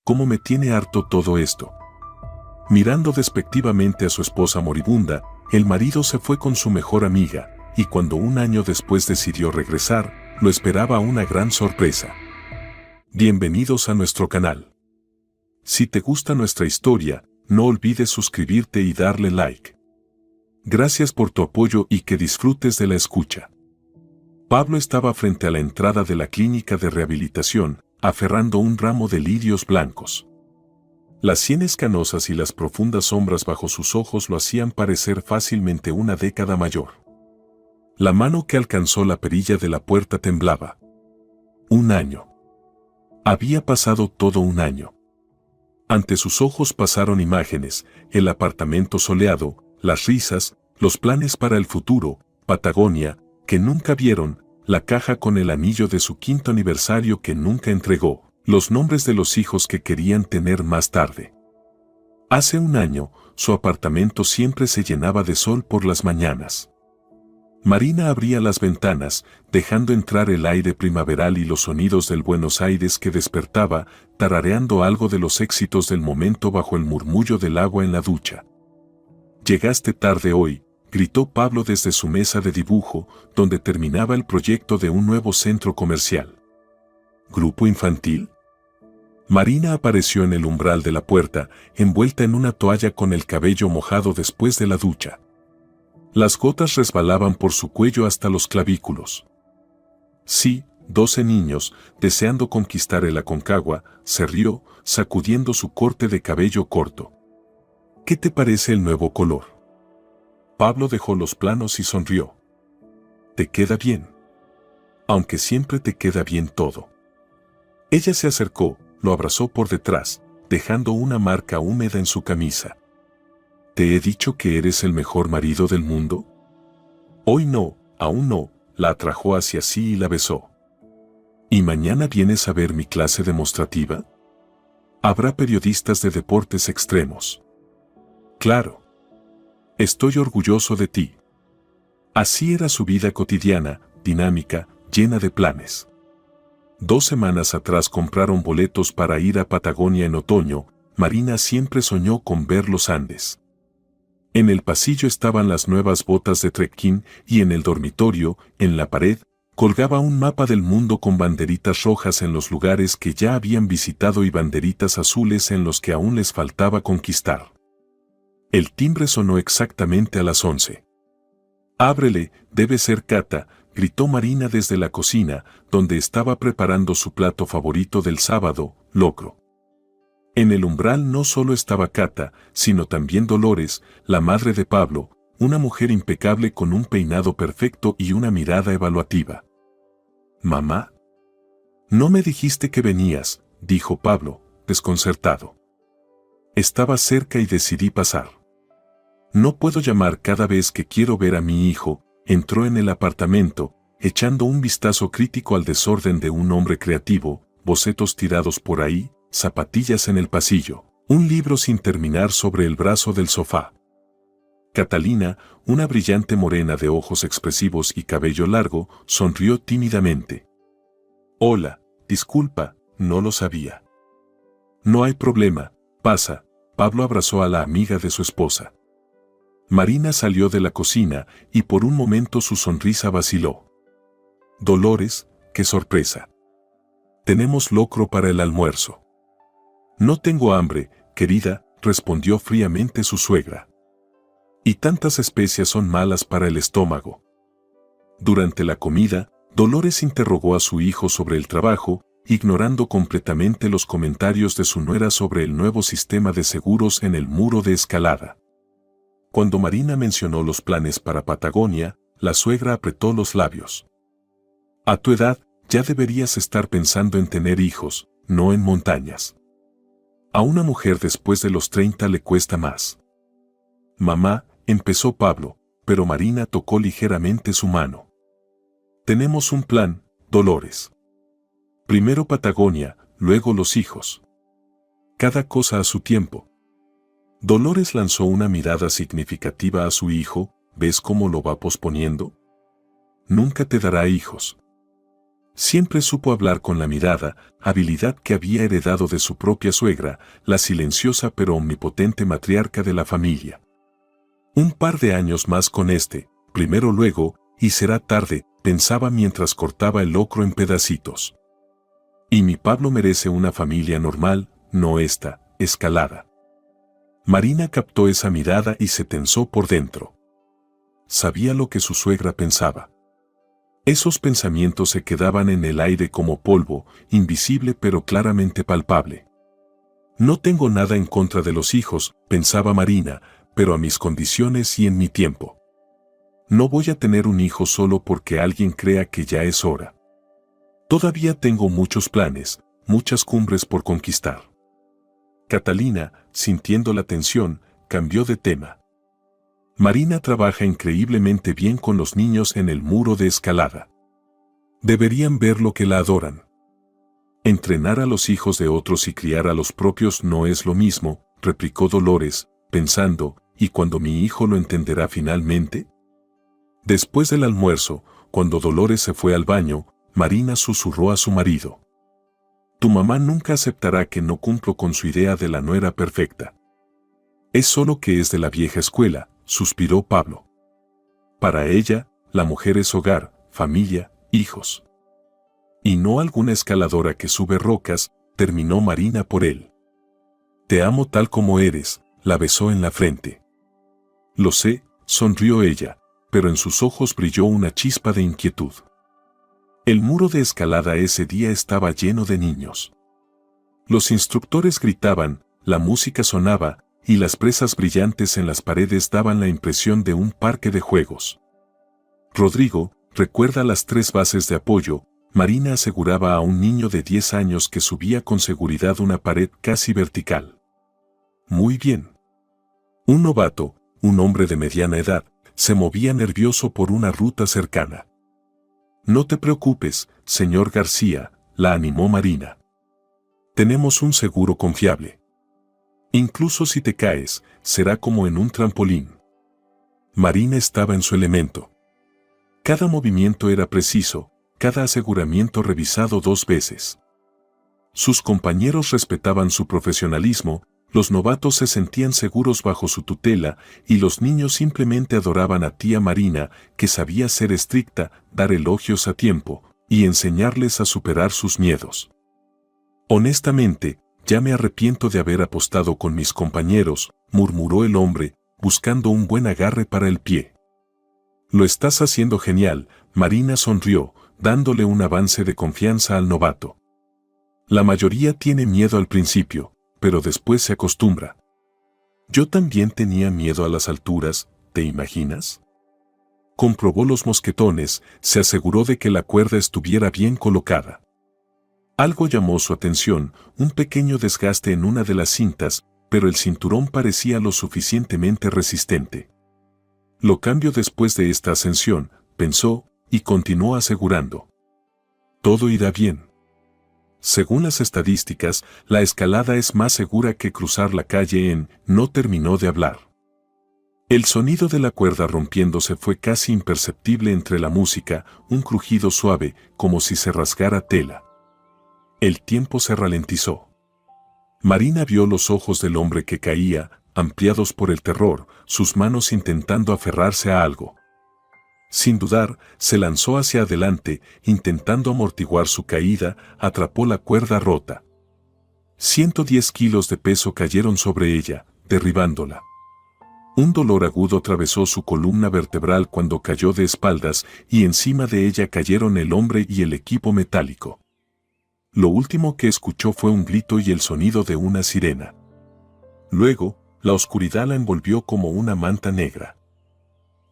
¿Cómo me tiene harto todo esto? Mirando despectivamente a su esposa moribunda, el marido se fue con su mejor amiga, y cuando un año después decidió regresar, lo esperaba una gran sorpresa. Bienvenidos a nuestro canal. Si te gusta nuestra historia, no olvides suscribirte y darle like. Gracias por tu apoyo y que disfrutes de la escucha. Pablo estaba frente a la entrada de la clínica de rehabilitación, aferrando un ramo de lirios blancos. Las sienes canosas y las profundas sombras bajo sus ojos lo hacían parecer fácilmente una década mayor. La mano que alcanzó la perilla de la puerta temblaba. Un año. Había pasado todo un año. Ante sus ojos pasaron imágenes, el apartamento soleado, las risas, los planes para el futuro, Patagonia, que nunca vieron, la caja con el anillo de su 5º aniversario que nunca entregó, los nombres de los hijos que querían tener más tarde. Hace un año, su apartamento siempre se llenaba de sol por las mañanas. Marina abría las ventanas, dejando entrar el aire primaveral y los sonidos del Buenos Aires que despertaba, tarareando algo de los éxitos del momento bajo el murmullo del agua en la ducha. «Llegaste tarde hoy», gritó Pablo desde su mesa de dibujo, donde terminaba el proyecto de un nuevo centro comercial. ¿Grupo infantil? Marina apareció en el umbral de la puerta, envuelta en una toalla con el cabello mojado después de la ducha. Las gotas resbalaban por su cuello hasta los clavículos. Sí, 12 niños, deseando conquistar el Aconcagua, se rió, sacudiendo su corte de cabello corto. ¿Qué te parece el nuevo color? Pablo dejó los planos y sonrió. Te queda bien. Aunque siempre te queda bien todo. Ella se acercó, lo abrazó por detrás, dejando una marca húmeda en su camisa. ¿Te he dicho que eres el mejor marido del mundo? Hoy no, aún no, la atrajo hacia sí y la besó. ¿Y mañana vienes a ver mi clase demostrativa? Habrá periodistas de deportes extremos. Claro. Estoy orgulloso de ti. Así era su vida cotidiana, dinámica, llena de planes. 2 semanas atrás compraron boletos para ir a Patagonia en otoño. Marina siempre soñó con ver los Andes. En el pasillo estaban las nuevas botas de trekking y en el dormitorio, en la pared, colgaba un mapa del mundo con banderitas rojas en los lugares que ya habían visitado y banderitas azules en los que aún les faltaba conquistar. El timbre sonó exactamente a las 11. «Ábrele, debe ser Cata», gritó Marina desde la cocina, donde estaba preparando su plato favorito del sábado, locro. En el umbral no solo estaba Cata, sino también Dolores, la madre de Pablo, una mujer impecable con un peinado perfecto y una mirada evaluativa. «¿Mamá? No me dijiste que venías», dijo Pablo, desconcertado. Estaba cerca y decidí pasar. No puedo llamar cada vez que quiero ver a mi hijo. Entró en el apartamento, echando un vistazo crítico al desorden de un hombre creativo, bocetos tirados por ahí, zapatillas en el pasillo, un libro sin terminar sobre el brazo del sofá. Catalina, una brillante morena de ojos expresivos y cabello largo, sonrió tímidamente. «Hola, disculpa, no lo sabía». «No hay problema, pasa», Pablo abrazó a la amiga de su esposa. Marina salió de la cocina y por un momento su sonrisa vaciló. «Dolores, qué sorpresa. Tenemos locro para el almuerzo». «No tengo hambre, querida», respondió fríamente su suegra. «Y tantas especias son malas para el estómago». Durante la comida, Dolores interrogó a su hijo sobre el trabajo, ignorando completamente los comentarios de su nuera sobre el nuevo sistema de seguros en el muro de escalada. Cuando Marina mencionó los planes para Patagonia, la suegra apretó los labios. «A tu edad, ya deberías estar pensando en tener hijos, no en montañas. A una mujer después de los 30 le cuesta más». «Mamá», empezó Pablo, pero Marina tocó ligeramente su mano. «Tenemos un plan, Dolores. Primero Patagonia, luego los hijos. Cada cosa a su tiempo». Dolores lanzó una mirada significativa a su hijo. «¿Ves cómo lo va posponiendo? Nunca te dará hijos». Siempre supo hablar con la mirada, habilidad que había heredado de su propia suegra, la silenciosa pero omnipotente matriarca de la familia. Un par de años más con primero luego, y será tarde, pensaba mientras cortaba el locro en pedacitos. Y mi Pablo merece una familia normal, no esta, escalada. Marina captó esa mirada y se tensó por dentro. Sabía lo que su suegra pensaba. Esos pensamientos se quedaban en el aire como polvo, invisible pero claramente palpable. No tengo nada en contra de los hijos, pensaba Marina, pero a mis condiciones y en mi tiempo. No voy a tener un hijo solo porque alguien crea que ya es hora. Todavía tengo muchos planes, muchas cumbres por conquistar. Catalina, sintiendo la tensión, cambió de tema. Marina trabaja increíblemente bien con los niños en el muro de escalada. Deberían ver lo que la adoran. Entrenar a los hijos de otros y criar a los propios no es lo mismo, replicó Dolores, pensando, ¿y cuando mi hijo lo entenderá finalmente? Después del almuerzo, cuando Dolores se fue al baño, Marina susurró a su marido. Tu mamá nunca aceptará que no cumplo con su idea de la nuera perfecta. Es solo que es de la vieja escuela, suspiró Pablo. Para ella, la mujer es hogar, familia, hijos. Y no alguna escaladora que sube rocas, terminó Marina por él. Te amo tal como eres, la besó en la frente. Lo sé, sonrió ella, pero en sus ojos brilló una chispa de inquietud. El muro de escalada ese día estaba lleno de niños. Los instructores gritaban, la música sonaba, y las presas brillantes en las paredes daban la impresión de un parque de juegos. Rodrigo, recuerda las 3 bases de apoyo, Marina aseguraba a un niño de 10 años que subía con seguridad una pared casi vertical. Muy bien. Un novato, un hombre de mediana edad, se movía nervioso por una ruta cercana. No te preocupes, señor García, la animó Marina. Tenemos un seguro confiable. Incluso si te caes, será como en un trampolín. Marina estaba en su elemento. Cada movimiento era preciso, cada aseguramiento revisado 2 veces. Sus compañeros respetaban su profesionalismo, los novatos se sentían seguros bajo su tutela y los niños simplemente adoraban a tía Marina, que sabía ser estricta, dar elogios a tiempo y enseñarles a superar sus miedos. Honestamente, ya me arrepiento de haber apostado con mis compañeros, murmuró el hombre, buscando un buen agarre para el pie. Lo estás haciendo genial, Marina sonrió, dándole un avance de confianza al novato. La mayoría tiene miedo al principio, pero después se acostumbra. Yo también tenía miedo a las alturas, ¿te imaginas? Comprobó los mosquetones, se aseguró de que la cuerda estuviera bien colocada. Algo llamó su atención, un pequeño desgaste en una de las cintas, pero el cinturón parecía lo suficientemente resistente. Lo cambio después de esta ascensión, pensó, y continuó asegurando. Todo irá bien. Según las estadísticas, la escalada es más segura que cruzar la calle no terminó de hablar. El sonido de la cuerda rompiéndose fue casi imperceptible entre la música, un crujido suave, como si se rasgara tela. El tiempo se ralentizó. Marina vio los ojos del hombre que caía, ampliados por el terror, sus manos intentando aferrarse a algo. Sin dudar, se lanzó hacia adelante, intentando amortiguar su caída, atrapó la cuerda rota. 110 kilos de peso cayeron sobre ella, derribándola. Un dolor agudo atravesó su columna vertebral cuando cayó de espaldas y encima de ella cayeron el hombre y el equipo metálico. Lo último que escuchó fue un grito y el sonido de una sirena. Luego, la oscuridad la envolvió como una manta negra.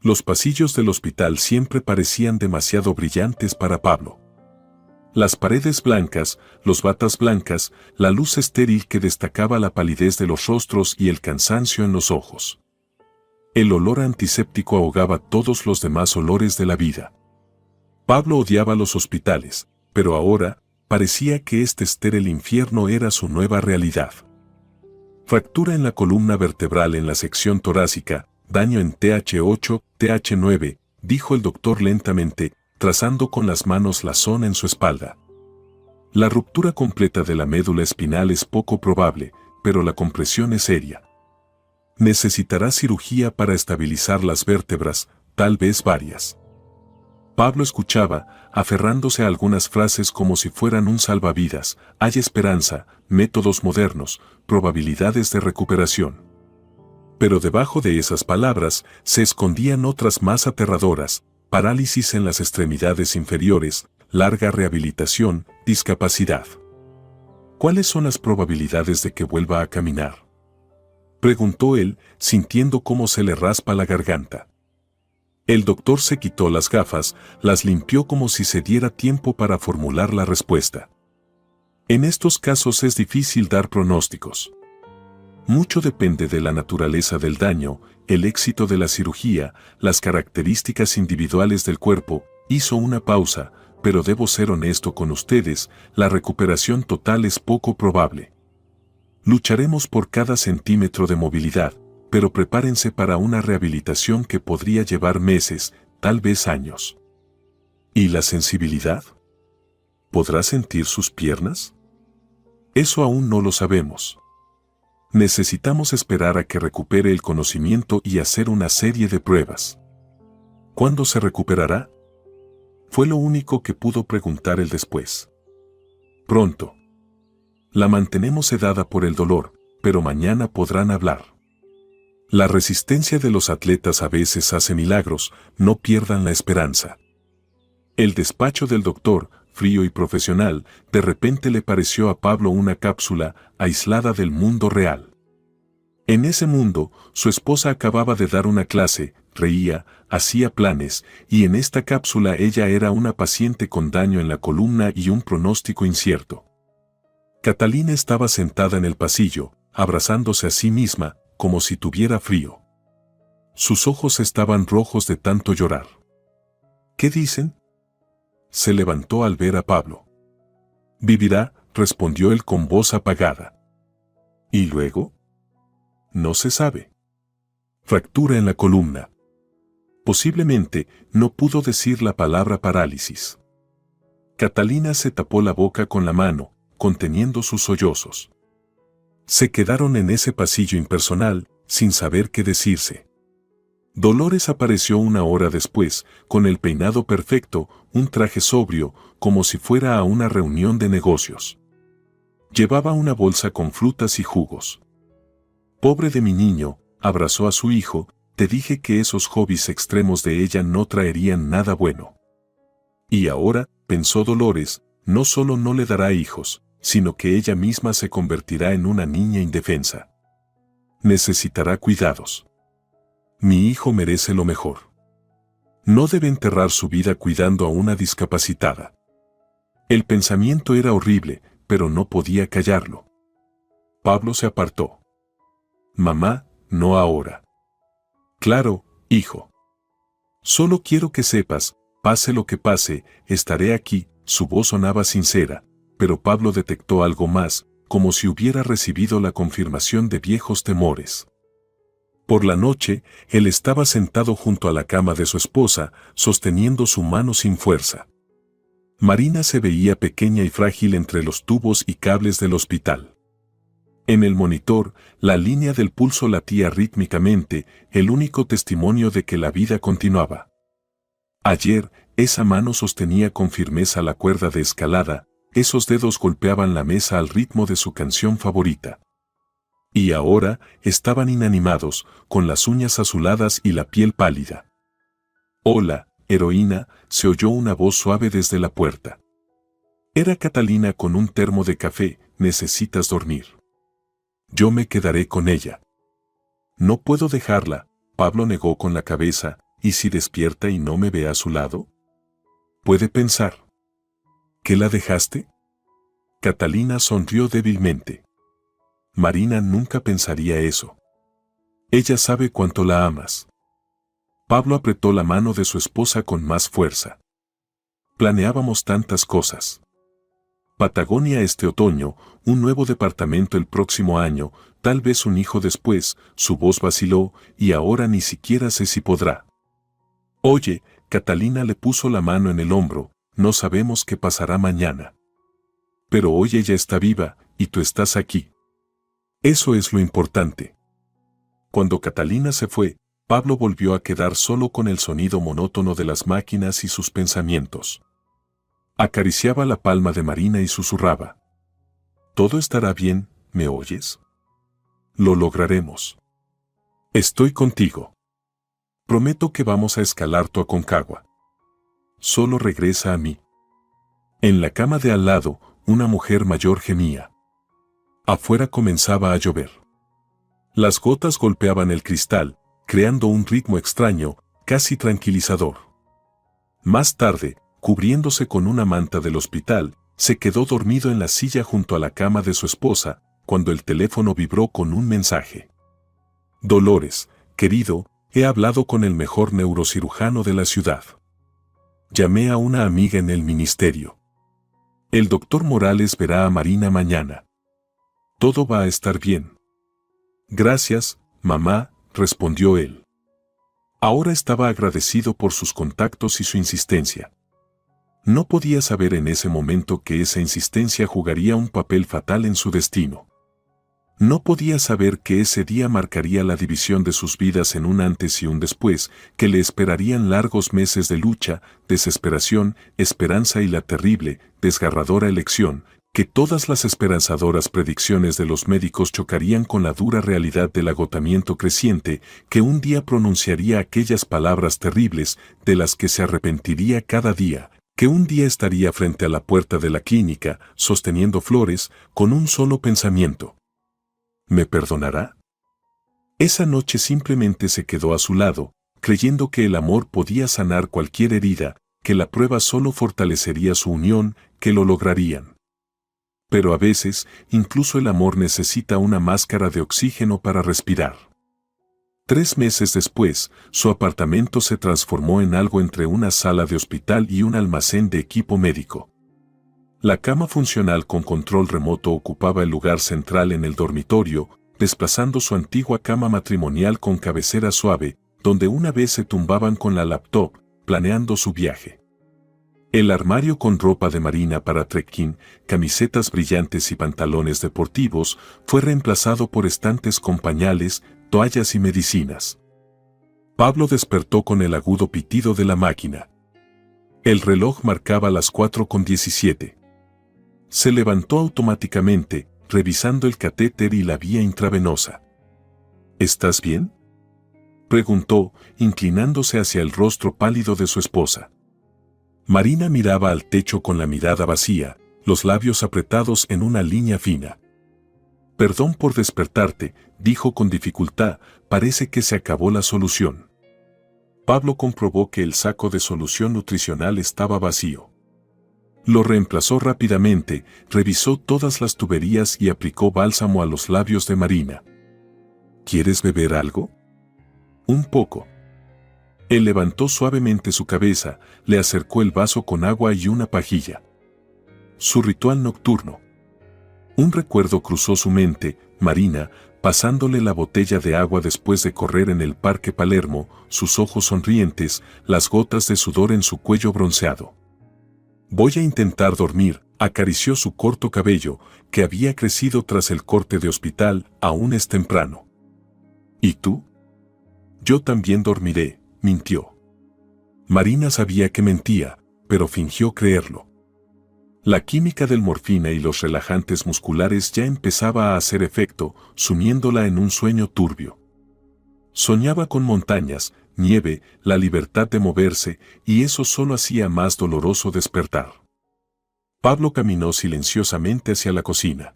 Los pasillos del hospital siempre parecían demasiado brillantes para Pablo. Las paredes blancas, los batas blancas, la luz estéril que destacaba la palidez de los rostros y el cansancio en los ojos. El olor antiséptico ahogaba todos los demás olores de la vida. Pablo odiaba los hospitales, pero ahora, parecía que este estéril infierno era su nueva realidad. Fractura en la columna vertebral en la sección torácica, daño en TH8, TH9, dijo el doctor lentamente, trazando con las manos la zona en su espalda. La ruptura completa de la médula espinal es poco probable, pero la compresión es seria. Necesitará cirugía para estabilizar las vértebras, tal vez varias. Pablo escuchaba, aferrándose a algunas frases como si fueran un salvavidas: hay esperanza, métodos modernos, probabilidades de recuperación. Pero debajo de esas palabras se escondían otras más aterradoras: parálisis en las extremidades inferiores, larga rehabilitación, discapacidad. ¿Cuáles son las probabilidades de que vuelva a caminar?, preguntó él, sintiendo cómo se le raspa la garganta. El doctor se quitó las gafas, las limpió como si se diera tiempo para formular la respuesta. En estos casos es difícil dar pronósticos. Mucho depende de la naturaleza del daño, el éxito de la cirugía, las características individuales del cuerpo. Hizo una pausa, pero debo ser honesto con ustedes, la recuperación total es poco probable. Lucharemos por cada centímetro de movilidad, pero prepárense para una rehabilitación que podría llevar meses, tal vez años. ¿Y la sensibilidad? ¿Podrá sentir sus piernas? Eso aún no lo sabemos. Necesitamos esperar a que recupere el conocimiento y hacer una serie de pruebas. ¿Cuándo se recuperará?, fue lo único que pudo preguntar él después. Pronto. La mantenemos sedada por el dolor, pero mañana podrán hablar. La resistencia de los atletas a veces hace milagros, no pierdan la esperanza. El despacho del doctor, frío y profesional, de repente le pareció a Pablo una cápsula aislada del mundo real. En ese mundo, su esposa acababa de dar una clase, reía, hacía planes, y en esta cápsula ella era una paciente con daño en la columna y un pronóstico incierto. Catalina estaba sentada en el pasillo, abrazándose a sí misma, como si tuviera frío. Sus ojos estaban rojos de tanto llorar. ¿Qué dicen?, se levantó al ver a Pablo. Vivirá, respondió él con voz apagada. ¿Y luego? No se sabe. Fractura en la columna. Posiblemente, no pudo decir la palabra parálisis. Catalina se tapó la boca con la mano, conteniendo sus sollozos. Se quedaron en ese pasillo impersonal, sin saber qué decirse. Dolores apareció una hora después, con el peinado perfecto, un traje sobrio, como si fuera a una reunión de negocios. Llevaba una bolsa con frutas y jugos. Pobre de mi niño, abrazó a su hijo, te dije que esos hobbies extremos de ella no traerían nada bueno. Y ahora, pensó Dolores, no solo no le dará hijos, sino que ella misma se convertirá en una niña indefensa. Necesitará cuidados. Mi hijo merece lo mejor. No debe enterrar su vida cuidando a una discapacitada. El pensamiento era horrible, pero no podía callarlo. Pablo se apartó. Mamá, no ahora. Claro, hijo. Solo quiero que sepas, pase lo que pase, estaré aquí. Su voz sonaba sincera, pero Pablo detectó algo más, como si hubiera recibido la confirmación de viejos temores. Por la noche, él estaba sentado junto a la cama de su esposa, sosteniendo su mano sin fuerza. Marina se veía pequeña y frágil entre los tubos y cables del hospital. En el monitor, la línea del pulso latía rítmicamente, el único testimonio de que la vida continuaba. Ayer, esa mano sostenía con firmeza la cuerda de escalada, esos dedos golpeaban la mesa al ritmo de su canción favorita. Y ahora, estaban inanimados, con las uñas azuladas y la piel pálida. «Hola, heroína», se oyó una voz suave desde la puerta. Era Catalina con un termo de café. «¿Necesitas dormir? Yo me quedaré con ella». «No puedo dejarla», Pablo negó con la cabeza. «¿Y si despierta y no me ve a su lado? Puede pensar. ¿Que la dejaste?». Catalina sonrió débilmente. Marina nunca pensaría eso. Ella sabe cuánto la amas. Pablo apretó la mano de su esposa con más fuerza. Planeábamos tantas cosas. Patagonia este otoño, un nuevo departamento el próximo año, tal vez un hijo después. Su voz vaciló, y ahora ni siquiera sé si podrá. Oye, Catalina le puso la mano en el hombro. No sabemos qué pasará mañana. Pero hoy ella está viva, y tú estás aquí. Eso es lo importante. Cuando Catalina se fue, Pablo volvió a quedar solo con el sonido monótono de las máquinas y sus pensamientos. Acariciaba la palma de Marina y susurraba. Todo estará bien, ¿me oyes? Lo lograremos. Estoy contigo. Prometo que vamos a escalar tu Aconcagua. Solo regresa a mí. En la cama de al lado, una mujer mayor gemía. Afuera comenzaba a llover. Las gotas golpeaban el cristal, creando un ritmo extraño, casi tranquilizador. Más tarde, cubriéndose con una manta del hospital, se quedó dormido en la silla junto a la cama de su esposa, cuando el teléfono vibró con un mensaje. Dolores, querido, he hablado con el mejor neurocirujano de la ciudad. Llamé a una amiga en el ministerio. El doctor Morales verá a Marina mañana. Todo va a estar bien. Gracias, mamá, respondió él. Ahora estaba agradecido por sus contactos y su insistencia. No podía saber en ese momento que esa insistencia jugaría un papel fatal en su destino. No podía saber que ese día marcaría la división de sus vidas en un antes y un después, que le esperarían largos meses de lucha, desesperación, esperanza y la terrible, desgarradora elección, que todas las esperanzadoras predicciones de los médicos chocarían con la dura realidad del agotamiento creciente, que un día pronunciaría aquellas palabras terribles de las que se arrepentiría cada día, que un día estaría frente a la puerta de la clínica, sosteniendo flores, con un solo pensamiento. ¿Me perdonará? Esa noche simplemente se quedó a su lado, creyendo que el amor podía sanar cualquier herida, que la prueba solo fortalecería su unión, que lo lograrían. Pero a veces, incluso el amor necesita una máscara de oxígeno para respirar. 3 meses después, su apartamento se transformó en algo entre una sala de hospital y un almacén de equipo médico. La cama funcional con control remoto ocupaba el lugar central en el dormitorio, desplazando su antigua cama matrimonial con cabecera suave, donde una vez se tumbaban con la laptop, planeando su viaje. El armario con ropa de marina para trekking, camisetas brillantes y pantalones deportivos fue reemplazado por estantes con pañales, toallas y medicinas. Pablo despertó con el agudo pitido de la máquina. El reloj marcaba las 4:17. Se levantó automáticamente, revisando el catéter y la vía intravenosa. ¿Estás bien?, preguntó, inclinándose hacia el rostro pálido de su esposa. Marina miraba al techo con la mirada vacía, los labios apretados en una línea fina. Perdón por despertarte, dijo con dificultad, parece que se acabó la solución. Pablo comprobó que el saco de solución nutricional estaba vacío. Lo reemplazó rápidamente, revisó todas las tuberías y aplicó bálsamo a los labios de Marina. ¿Quieres beber algo? Un poco. Él levantó suavemente su cabeza, le acercó el vaso con agua y una pajilla. Su ritual nocturno. Un recuerdo cruzó su mente, Marina, pasándole la botella de agua después de correr en el Parque Palermo, sus ojos sonrientes, las gotas de sudor en su cuello bronceado. Voy a intentar dormir, acarició su corto cabello, que había crecido tras el corte de hospital, aún es temprano. ¿Y tú? Yo también dormiré, mintió. Marina sabía que mentía, pero fingió creerlo. La química del morfina y los relajantes musculares ya empezaba a hacer efecto, sumiéndola en un sueño turbio. Soñaba con montañas, nieve, la libertad de moverse, y eso solo hacía más doloroso despertar. Pablo caminó silenciosamente hacia la cocina.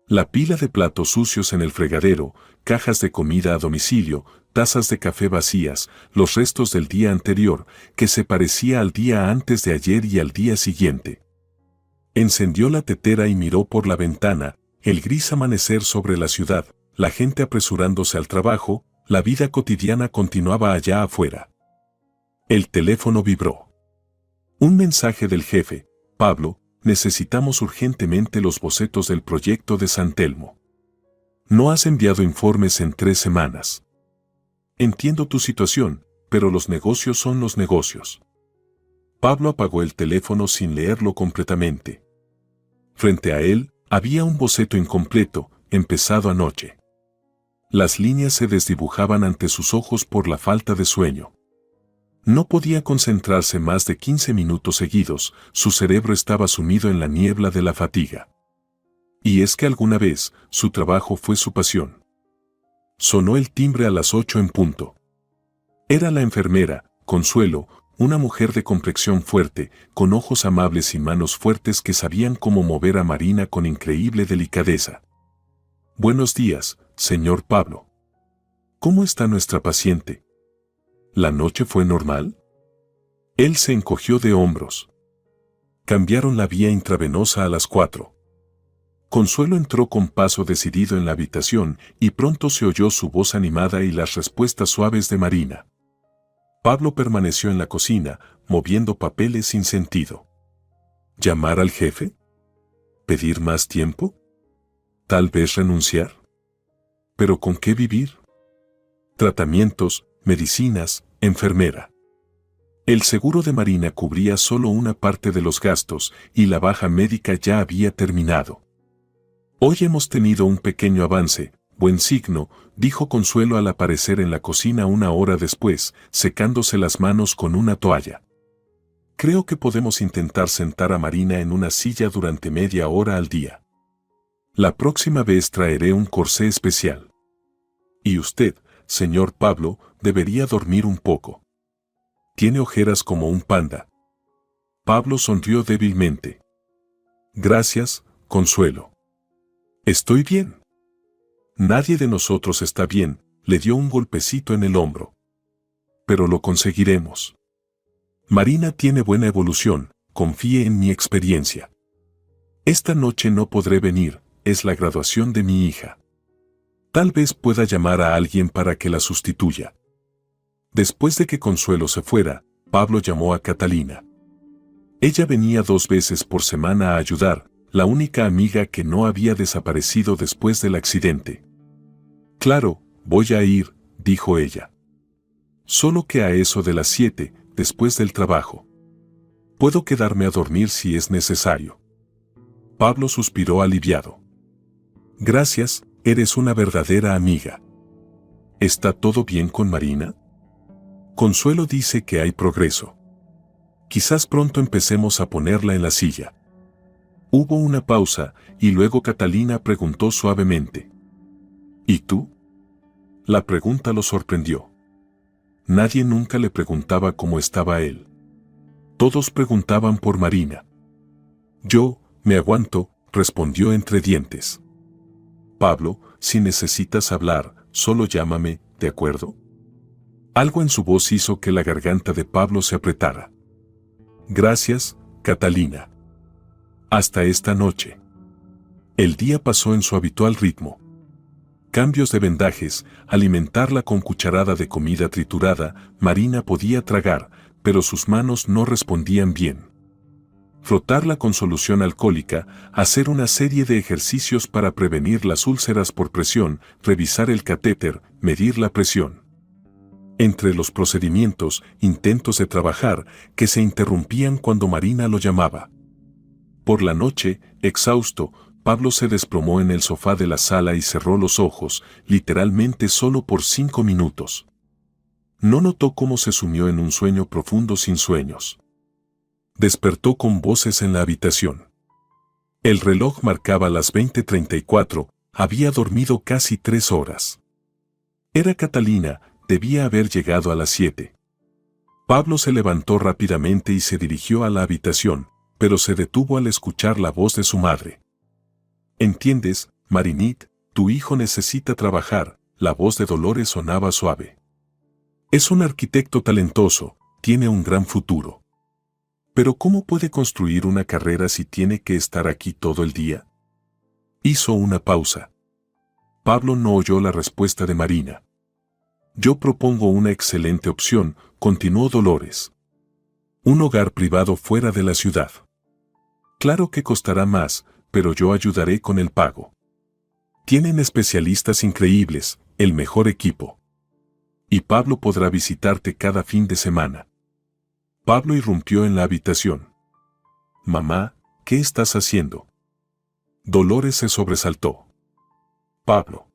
La pila de platos sucios en el fregadero, cajas de comida a domicilio, tazas de café vacías, los restos del día anterior, que se parecía al día antes de ayer y al día siguiente. Encendió la tetera y miró por la ventana, el gris amanecer sobre la ciudad, la gente apresurándose al trabajo, la vida cotidiana continuaba allá afuera. El teléfono vibró. Un mensaje del jefe: Pablo, necesitamos urgentemente los bocetos del proyecto de San Telmo. No has enviado informes en 3 semanas. Entiendo tu situación, pero los negocios son los negocios. Pablo apagó el teléfono sin leerlo completamente. Frente a él, había un boceto incompleto, empezado anoche. Las líneas se desdibujaban ante sus ojos por la falta de sueño. No podía concentrarse más de 15 minutos seguidos, su cerebro estaba sumido en la niebla de la fatiga. Y es que alguna vez, su trabajo fue su pasión. Sonó el timbre a las 8 en punto. Era la enfermera, Consuelo, una mujer de complexión fuerte, con ojos amables y manos fuertes que sabían cómo mover a Marina con increíble delicadeza. «Buenos días, señor Pablo. ¿Cómo está nuestra paciente? ¿La noche fue normal?» Él se encogió de hombros. Cambiaron la vía intravenosa a las 4. Consuelo entró con paso decidido en la habitación y pronto se oyó su voz animada y las respuestas suaves de Marina. Pablo permaneció en la cocina, moviendo papeles sin sentido. ¿Llamar al jefe? ¿Pedir más tiempo? ¿Tal vez renunciar? ¿Pero con qué vivir? Tratamientos, medicinas, enfermera. El seguro de Marina cubría solo una parte de los gastos y la baja médica ya había terminado. Hoy hemos tenido un pequeño avance, buen signo, dijo Consuelo al aparecer en la cocina una hora después, secándose las manos con una toalla. Creo que podemos intentar sentar a Marina en una silla durante media hora al día. La próxima vez traeré un corsé especial. Y usted, señor Pablo, debería dormir un poco. Tiene ojeras como un panda. Pablo sonrió débilmente. Gracias, Consuelo. Estoy bien. Nadie de nosotros está bien, le dio un golpecito en el hombro. Pero lo conseguiremos. Marina tiene buena evolución, confíe en mi experiencia. Esta noche no podré venir, es la graduación de mi hija. Tal vez pueda llamar a alguien para que la sustituya. Después de que Consuelo se fuera, Pablo llamó a Catalina. Ella venía 2 veces por semana a ayudar, la única amiga que no había desaparecido después del accidente. Claro, voy a ir, dijo ella. Solo que a eso de las 7, después del trabajo. Puedo quedarme a dormir si es necesario. Pablo suspiró aliviado. Gracias, eres una verdadera amiga. ¿Está todo bien con Marina? Consuelo dice que hay progreso. Quizás pronto empecemos a ponerla en la silla. Hubo una pausa y luego Catalina preguntó suavemente. ¿Y tú? La pregunta lo sorprendió. Nadie nunca le preguntaba cómo estaba él. Todos preguntaban por Marina. Yo, me aguanto, respondió entre dientes. Pablo, si necesitas hablar, solo llámame, ¿de acuerdo? Algo en su voz hizo que la garganta de Pablo se apretara. Gracias, Catalina. Hasta esta noche. El día pasó en su habitual ritmo. Cambios de vendajes, alimentarla con cucharada de comida triturada, Marina podía tragar, pero sus manos no respondían bien. Frotarla con solución alcohólica, hacer una serie de ejercicios para prevenir las úlceras por presión, revisar el catéter, medir la presión. Entre los procedimientos, intentos de trabajar, que se interrumpían cuando Marina lo llamaba. Por la noche, exhausto, Pablo se desplomó en el sofá de la sala y cerró los ojos, literalmente solo por 5 minutos. No notó cómo se sumió en un sueño profundo sin sueños. Despertó con voces en la habitación. El reloj marcaba las 20:34, había dormido casi 3 horas. Era Catalina, debía haber llegado a las 7. Pablo se levantó rápidamente y se dirigió a la habitación, pero se detuvo al escuchar la voz de su madre. ¿Entiendes, Marinit? Tu hijo necesita trabajar, la voz de Dolores sonaba suave. Es un arquitecto talentoso, tiene un gran futuro. Pero ¿cómo puede construir una carrera si tiene que estar aquí todo el día? Hizo una pausa. Pablo no oyó la respuesta de Marina. Yo propongo una excelente opción, continuó Dolores. Un hogar privado fuera de la ciudad. Claro que costará más, pero yo ayudaré con el pago. Tienen especialistas increíbles, el mejor equipo. Y Pablo podrá visitarte cada fin de semana. Pablo irrumpió en la habitación. Mamá, ¿qué estás haciendo? Dolores se sobresaltó. Pablo.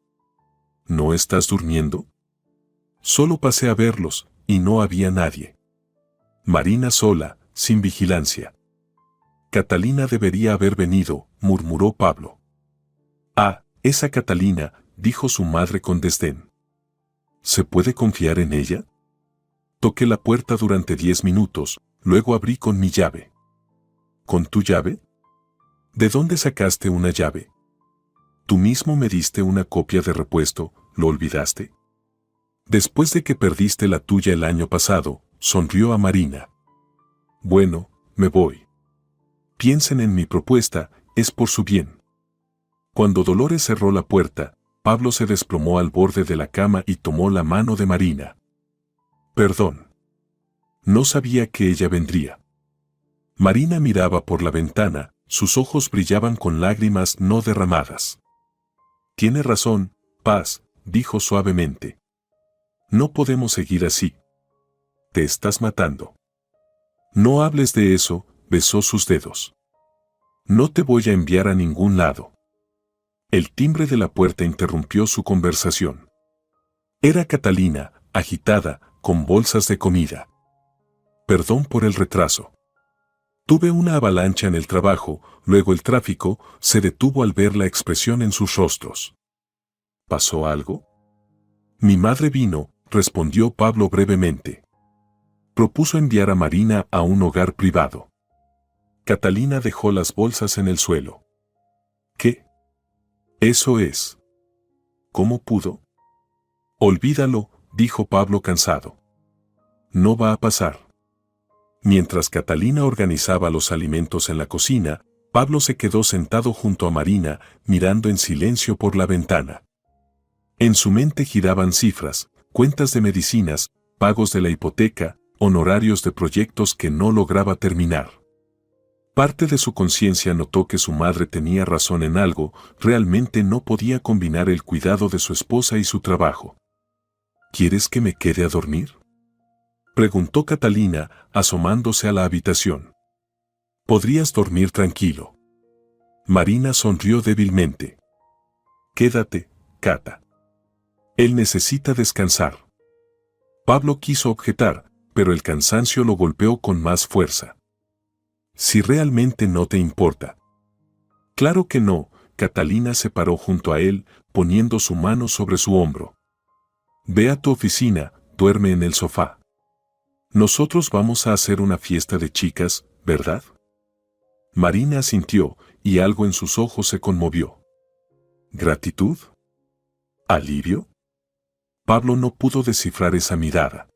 ¿No estás durmiendo? Solo pasé a verlos, y no había nadie. Marina sola, sin vigilancia. Catalina debería haber venido, murmuró Pablo. Ah, esa Catalina, dijo su madre con desdén. ¿Se puede confiar en ella? Toqué la puerta durante 10 minutos, luego abrí con mi llave. ¿Con tu llave? ¿De dónde sacaste una llave? Tú mismo me diste una copia de repuesto, ¿lo olvidaste? Después de que perdiste la tuya el año pasado, sonrió a Marina. Bueno, me voy. Piensen en mi propuesta, es por su bien. Cuando Dolores cerró la puerta, Pablo se desplomó al borde de la cama y tomó la mano de Marina. Perdón. No sabía que ella vendría. Marina miraba por la ventana, sus ojos brillaban con lágrimas no derramadas. Tiene razón, Paz, dijo suavemente. No podemos seguir así. Te estás matando. No hables de eso, besó sus dedos. No te voy a enviar a ningún lado. El timbre de la puerta interrumpió su conversación. Era Catalina, agitada, con bolsas de comida. Perdón por el retraso. Tuve una avalancha en el trabajo, luego el tráfico se detuvo al ver la expresión en sus rostros. ¿Pasó algo? Mi madre vino, respondió Pablo brevemente. Propuso enviar a Marina a un hogar privado. Catalina dejó las bolsas en el suelo. ¿Qué? Eso es. ¿Cómo pudo? Olvídalo, dijo Pablo cansado. No va a pasar. Mientras Catalina organizaba los alimentos en la cocina, Pablo se quedó sentado junto a Marina, mirando en silencio por la ventana. En su mente giraban cifras, cuentas de medicinas, pagos de la hipoteca, honorarios de proyectos que no lograba terminar. Parte de su conciencia notó que su madre tenía razón en algo, realmente no podía combinar el cuidado de su esposa y su trabajo. ¿Quieres que me quede a dormir?, preguntó Catalina, asomándose a la habitación. Podrías dormir tranquilo. Marina sonrió débilmente. Quédate, Cata. Él necesita descansar. Pablo quiso objetar, pero el cansancio lo golpeó con más fuerza. Si realmente no te importa. Claro que no, Catalina se paró junto a él, poniendo su mano sobre su hombro. Ve a tu oficina, duerme en el sofá. Nosotros vamos a hacer una fiesta de chicas, ¿verdad? Marina asintió, y algo en sus ojos se conmovió. ¿Gratitud? ¿Alivio? Pablo no pudo descifrar esa mirada.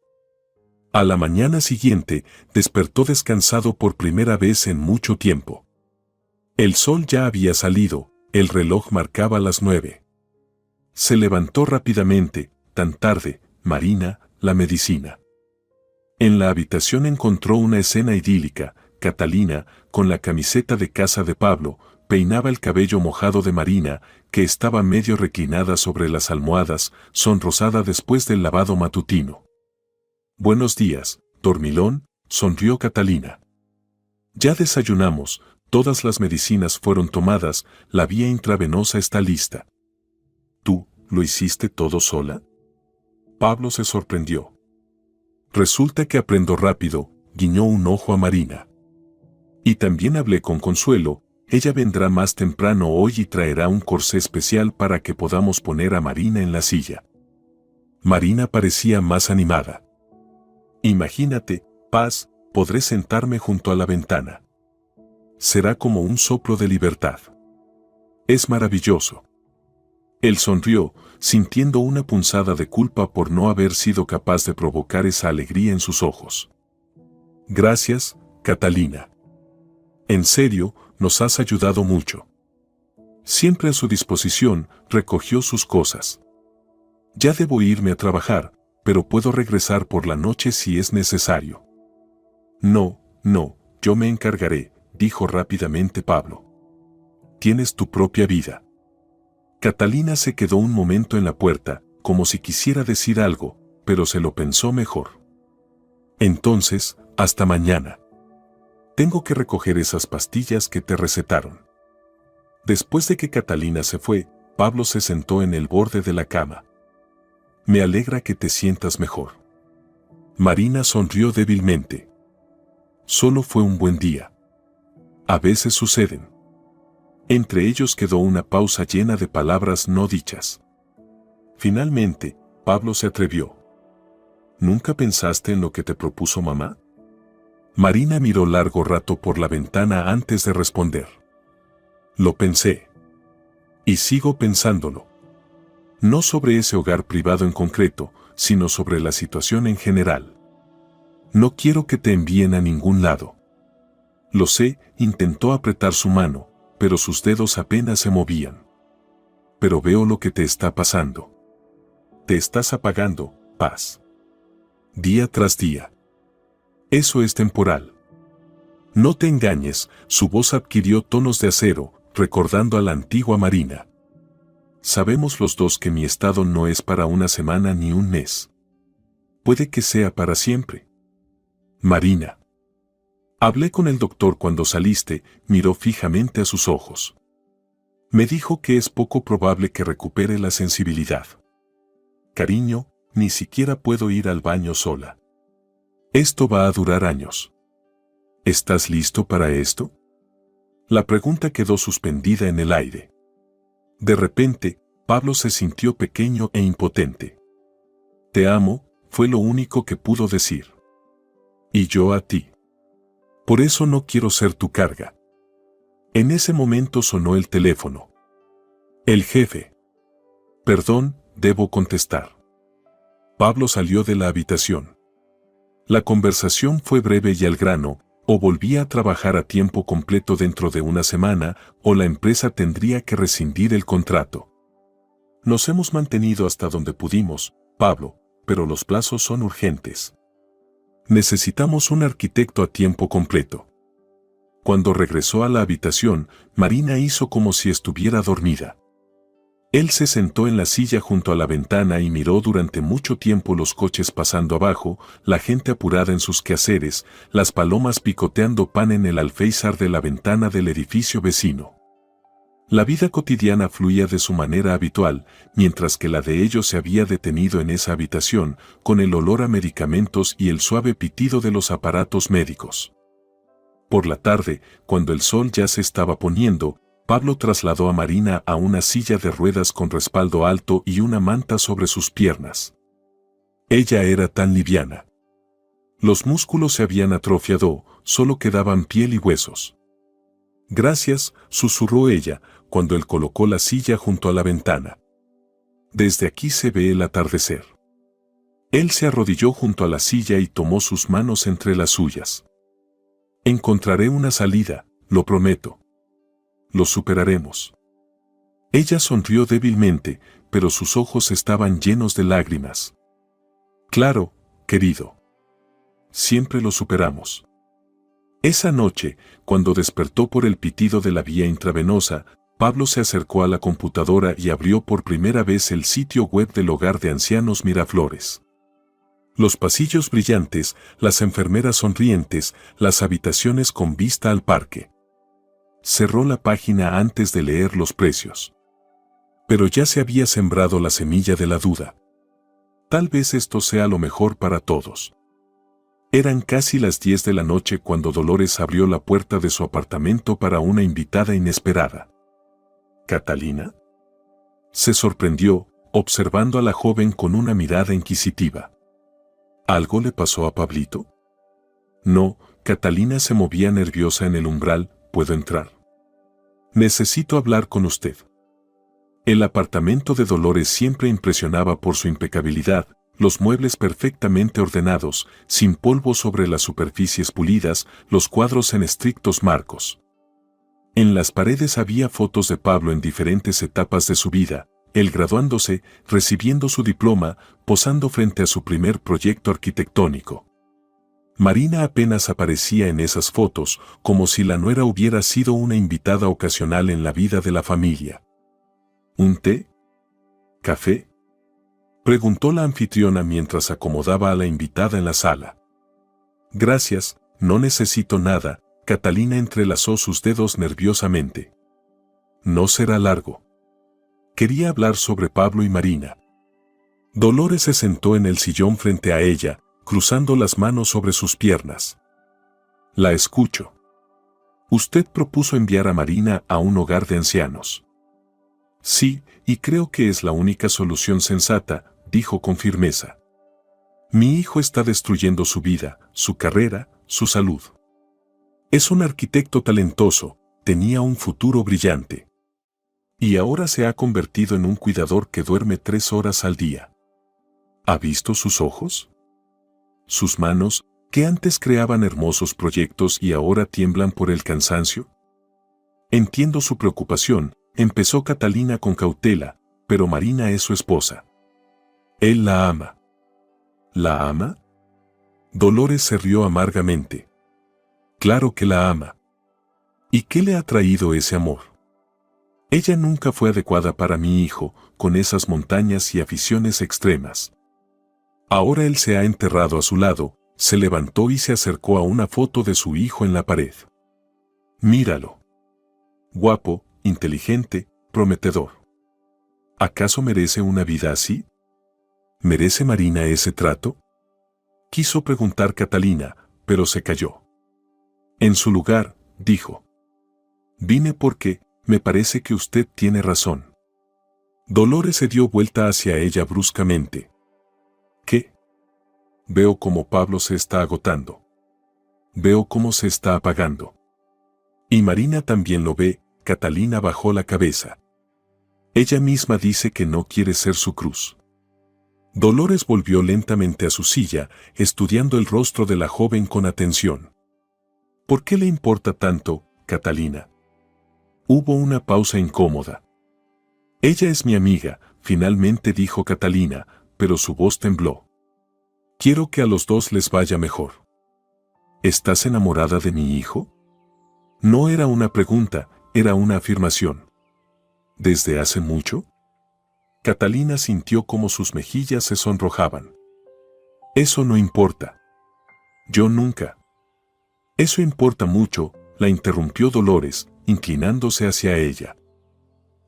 A la mañana siguiente, despertó descansado por primera vez en mucho tiempo. El sol ya había salido, el reloj marcaba las 9. Se levantó rápidamente, tan tarde, Marina, la medicina. En la habitación encontró una escena idílica. Catalina, con la camiseta de casa de Pablo, peinaba el cabello mojado de Marina, que estaba medio reclinada sobre las almohadas, sonrosada después del lavado matutino. Buenos días, dormilón, sonrió Catalina. Ya desayunamos, todas las medicinas fueron tomadas, la vía intravenosa está lista. ¿Tú, lo hiciste todo sola? Pablo se sorprendió. Resulta que aprendo rápido, guiñó un ojo a Marina. Y también hablé con Consuelo, ella vendrá más temprano hoy y traerá un corsé especial para que podamos poner a Marina en la silla. Marina parecía más animada. Imagínate, Paz, podré sentarme junto a la ventana. Será como un soplo de libertad. Es maravilloso. Él sonrió, sintiendo una punzada de culpa por no haber sido capaz de provocar esa alegría en sus ojos. Gracias, Catalina. En serio, nos has ayudado mucho. Siempre a su disposición, recogió sus cosas. Ya debo irme a trabajar, pero puedo regresar por la noche si es necesario. No, yo me encargaré, dijo rápidamente Pablo. Tienes tu propia vida. Catalina se quedó un momento en la puerta, como si quisiera decir algo, pero se lo pensó mejor. Entonces, hasta mañana. Tengo que recoger esas pastillas que te recetaron. Después de que Catalina se fue, Pablo se sentó en el borde de la cama. Me alegra que te sientas mejor. Marina sonrió débilmente. Solo fue un buen día. A veces suceden. Entre ellos quedó una pausa llena de palabras no dichas. Finalmente, Pablo se atrevió. ¿Nunca pensaste en lo que te propuso mamá? Marina miró largo rato por la ventana antes de responder. Lo pensé. Y sigo pensándolo. No sobre ese hogar privado en concreto, sino sobre la situación en general. No quiero que te envíen a ningún lado. Lo sé, intentó apretar su mano, pero sus dedos apenas se movían. Pero veo lo que te está pasando. Te estás apagando, Paz. Día tras día. Eso es temporal. No te engañes, su voz adquirió tonos de acero, recordando a la antigua Marina. Sabemos los dos que mi estado no es para una semana ni un mes. Puede que sea para siempre. Marina. Hablé con el doctor cuando saliste, miró fijamente a sus ojos. Me dijo que es poco probable que recupere la sensibilidad. Cariño, ni siquiera puedo ir al baño sola. Esto va a durar años. ¿Estás listo para esto? La pregunta quedó suspendida en el aire. De repente, Pablo se sintió pequeño e impotente. Te amo, fue lo único que pudo decir. Y yo a ti. Por eso no quiero ser tu carga. En ese momento sonó el teléfono. El jefe. Perdón, debo contestar. Pablo salió de la habitación. La conversación fue breve y al grano, o volvía a trabajar a tiempo completo dentro de una semana, o la empresa tendría que rescindir el contrato. Nos hemos mantenido hasta donde pudimos, Pablo, pero los plazos son urgentes. Necesitamos un arquitecto a tiempo completo. Cuando regresó a la habitación, Marina hizo como si estuviera dormida. Él se sentó en la silla junto a la ventana y miró durante mucho tiempo los coches pasando abajo, la gente apurada en sus quehaceres, las palomas picoteando pan en el alféizar de la ventana del edificio vecino. La vida cotidiana fluía de su manera habitual, mientras que la de ellos se había detenido en esa habitación, con el olor a medicamentos y el suave pitido de los aparatos médicos. Por la tarde, cuando el sol ya se estaba poniendo, Pablo trasladó a Marina a una silla de ruedas con respaldo alto y una manta sobre sus piernas. Ella era tan liviana. Los músculos se habían atrofiado, solo quedaban piel y huesos. Gracias, susurró ella, cuando él colocó la silla junto a la ventana. Desde aquí se ve el atardecer. Él se arrodilló junto a la silla y tomó sus manos entre las suyas. Encontraré una salida, lo prometo. Lo superaremos. Ella sonrió débilmente, pero sus ojos estaban llenos de lágrimas. Claro, querido. Siempre lo superamos. Esa noche, cuando despertó por el pitido de la vía intravenosa, Pablo se acercó a la computadora y abrió por primera vez el sitio web del Hogar de Ancianos Miraflores. Los pasillos brillantes, las enfermeras sonrientes, las habitaciones con vista al parque. Cerró la página antes de leer los precios. Pero ya se había sembrado la semilla de la duda. Tal vez esto sea lo mejor para todos. Eran casi las 10 de la noche cuando Dolores abrió la puerta de su apartamento para una invitada inesperada. ¿Catalina? Se sorprendió, observando a la joven con una mirada inquisitiva. ¿Algo le pasó a Pablito? No, Catalina se movía nerviosa en el umbral. ¿Puedo entrar? Necesito hablar con usted. El apartamento de Dolores siempre impresionaba por su impecabilidad, los muebles perfectamente ordenados, sin polvo sobre las superficies pulidas, los cuadros en estrictos marcos. En las paredes había fotos de Pablo en diferentes etapas de su vida, él graduándose, recibiendo su diploma, posando frente a su primer proyecto arquitectónico. Marina apenas aparecía en esas fotos, como si la nuera hubiera sido una invitada ocasional en la vida de la familia. ¿Un té? ¿Café? Preguntó la anfitriona mientras acomodaba a la invitada en la sala. Gracias, no necesito nada, Catalina entrelazó sus dedos nerviosamente. No será largo. Quería hablar sobre Pablo y Marina. Dolores se sentó en el sillón frente a ella, cruzando las manos sobre sus piernas. La escucho. Usted propuso enviar a Marina a un hogar de ancianos. Sí, y creo que es la única solución sensata, dijo con firmeza. Mi hijo está destruyendo su vida, su carrera, su salud. Es un arquitecto talentoso, tenía un futuro brillante. Y ahora se ha convertido en un cuidador que duerme 3 horas al día. ¿Ha visto sus ojos? Sus manos, que antes creaban hermosos proyectos y ahora tiemblan por el cansancio. Entiendo su preocupación, empezó Catalina con cautela, pero Marina es su esposa. Él la ama. ¿La ama? Dolores se rió amargamente. Claro que la ama. ¿Y qué le ha traído ese amor? Ella nunca fue adecuada para mi hijo, con esas montañas y aficiones extremas. Ahora él se ha enterrado a su lado, se levantó y se acercó a una foto de su hijo en la pared. Míralo. Guapo, inteligente, prometedor. ¿Acaso merece una vida así? ¿Merece Marina ese trato? Quiso preguntar Catalina, pero se calló. En su lugar, dijo. Vine porque, me parece que usted tiene razón. Dolores se dio vuelta hacia ella bruscamente. ¿Qué? Veo cómo Pablo se está agotando. Veo cómo se está apagando. Y Marina también lo ve. Catalina bajó la cabeza. Ella misma dice que no quiere ser su cruz. Dolores volvió lentamente a su silla, estudiando el rostro de la joven con atención. ¿Por qué le importa tanto, Catalina? Hubo una pausa incómoda. Ella es mi amiga, finalmente dijo Catalina, pero su voz tembló. Quiero que a los dos les vaya mejor. ¿Estás enamorada de mi hijo? No era una pregunta, era una afirmación. ¿Desde hace mucho? Catalina sintió como sus mejillas se sonrojaban. Eso no importa. Yo nunca. Eso importa mucho, la interrumpió Dolores, inclinándose hacia ella.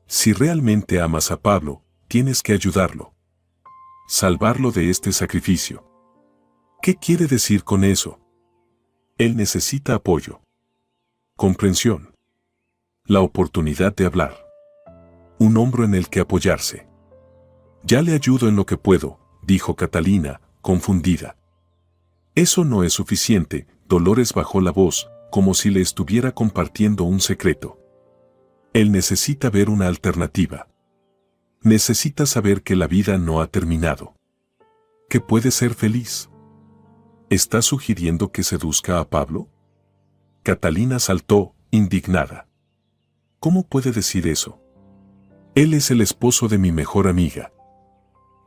Si realmente amas a Pablo, tienes que ayudarlo. Salvarlo de este sacrificio. ¿Qué quiere decir con eso? Él necesita apoyo. Comprensión. La oportunidad de hablar. Un hombro en el que apoyarse. Ya le ayudo en lo que puedo, dijo Catalina, confundida. Eso no es suficiente, Dolores bajó la voz, como si le estuviera compartiendo un secreto. Él necesita ver una alternativa. Necesita saber que la vida no ha terminado. Que puede ser feliz. ¿Estás sugiriendo que seduzca a Pablo? Catalina saltó, indignada. ¿Cómo puede decir eso? Él es el esposo de mi mejor amiga.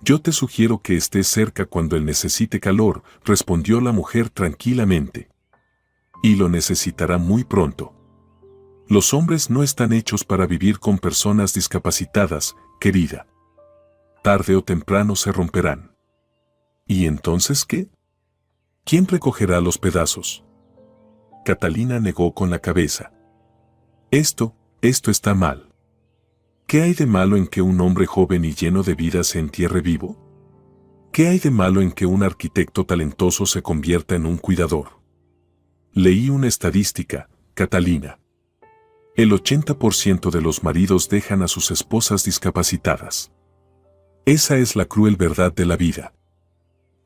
Yo te sugiero que estés cerca cuando él necesite calor, respondió la mujer tranquilamente. Y lo necesitará muy pronto. Los hombres no están hechos para vivir con personas discapacitadas, querida. Tarde o temprano se romperán. ¿Y entonces qué? ¿Quién recogerá los pedazos? Catalina negó con la cabeza. Esto está mal. ¿Qué hay de malo en que un hombre joven y lleno de vida se entierre vivo? ¿Qué hay de malo en que un arquitecto talentoso se convierta en un cuidador? Leí una estadística, Catalina. El 80% de los maridos dejan a sus esposas discapacitadas. Esa es la cruel verdad de la vida.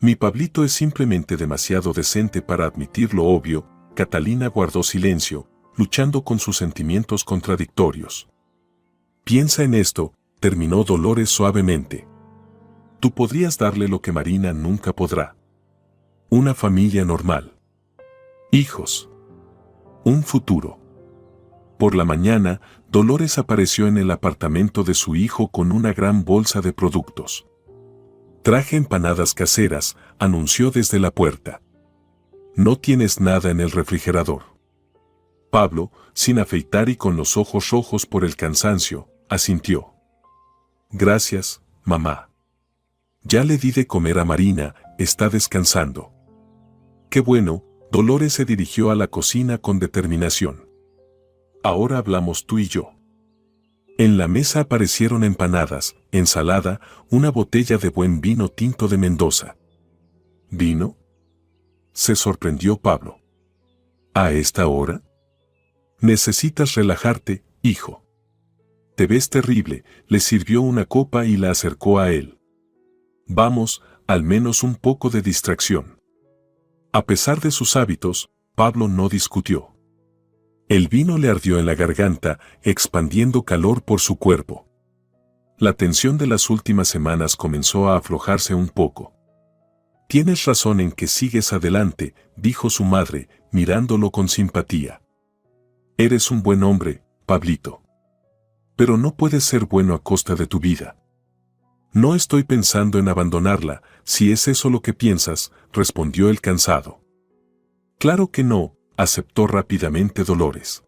Mi Pablito es simplemente demasiado decente para admitir lo obvio. Catalina guardó silencio, luchando con sus sentimientos contradictorios. Piensa en esto, terminó Dolores suavemente. Tú podrías darle lo que Marina nunca podrá. Una familia normal. Hijos. Un futuro. Por la mañana, Dolores apareció en el apartamento de su hijo con una gran bolsa de productos. Traje empanadas caseras, anunció desde la puerta. No tienes nada en el refrigerador. Pablo, sin afeitar y con los ojos rojos por el cansancio, asintió. Gracias, mamá. Ya le di de comer a Marina, está descansando. Qué bueno, Dolores se dirigió a la cocina con determinación. Ahora hablamos tú y yo. En la mesa aparecieron empanadas, ensalada, una botella de buen vino tinto de Mendoza. ¿Vino? Se sorprendió Pablo. ¿A esta hora? Necesitas relajarte, hijo. Te ves terrible, le sirvió una copa y la acercó a él. Vamos, al menos un poco de distracción. A pesar de sus hábitos, Pablo no discutió. El vino le ardió en la garganta, expandiendo calor por su cuerpo. La tensión de las últimas semanas comenzó a aflojarse un poco. Tienes razón en que sigues adelante, dijo su madre, mirándolo con simpatía. Eres un buen hombre, Pablito. Pero no puedes ser bueno a costa de tu vida. No estoy pensando en abandonarla, si es eso lo que piensas, respondió el cansado. Claro que no, aceptó rápidamente Dolores.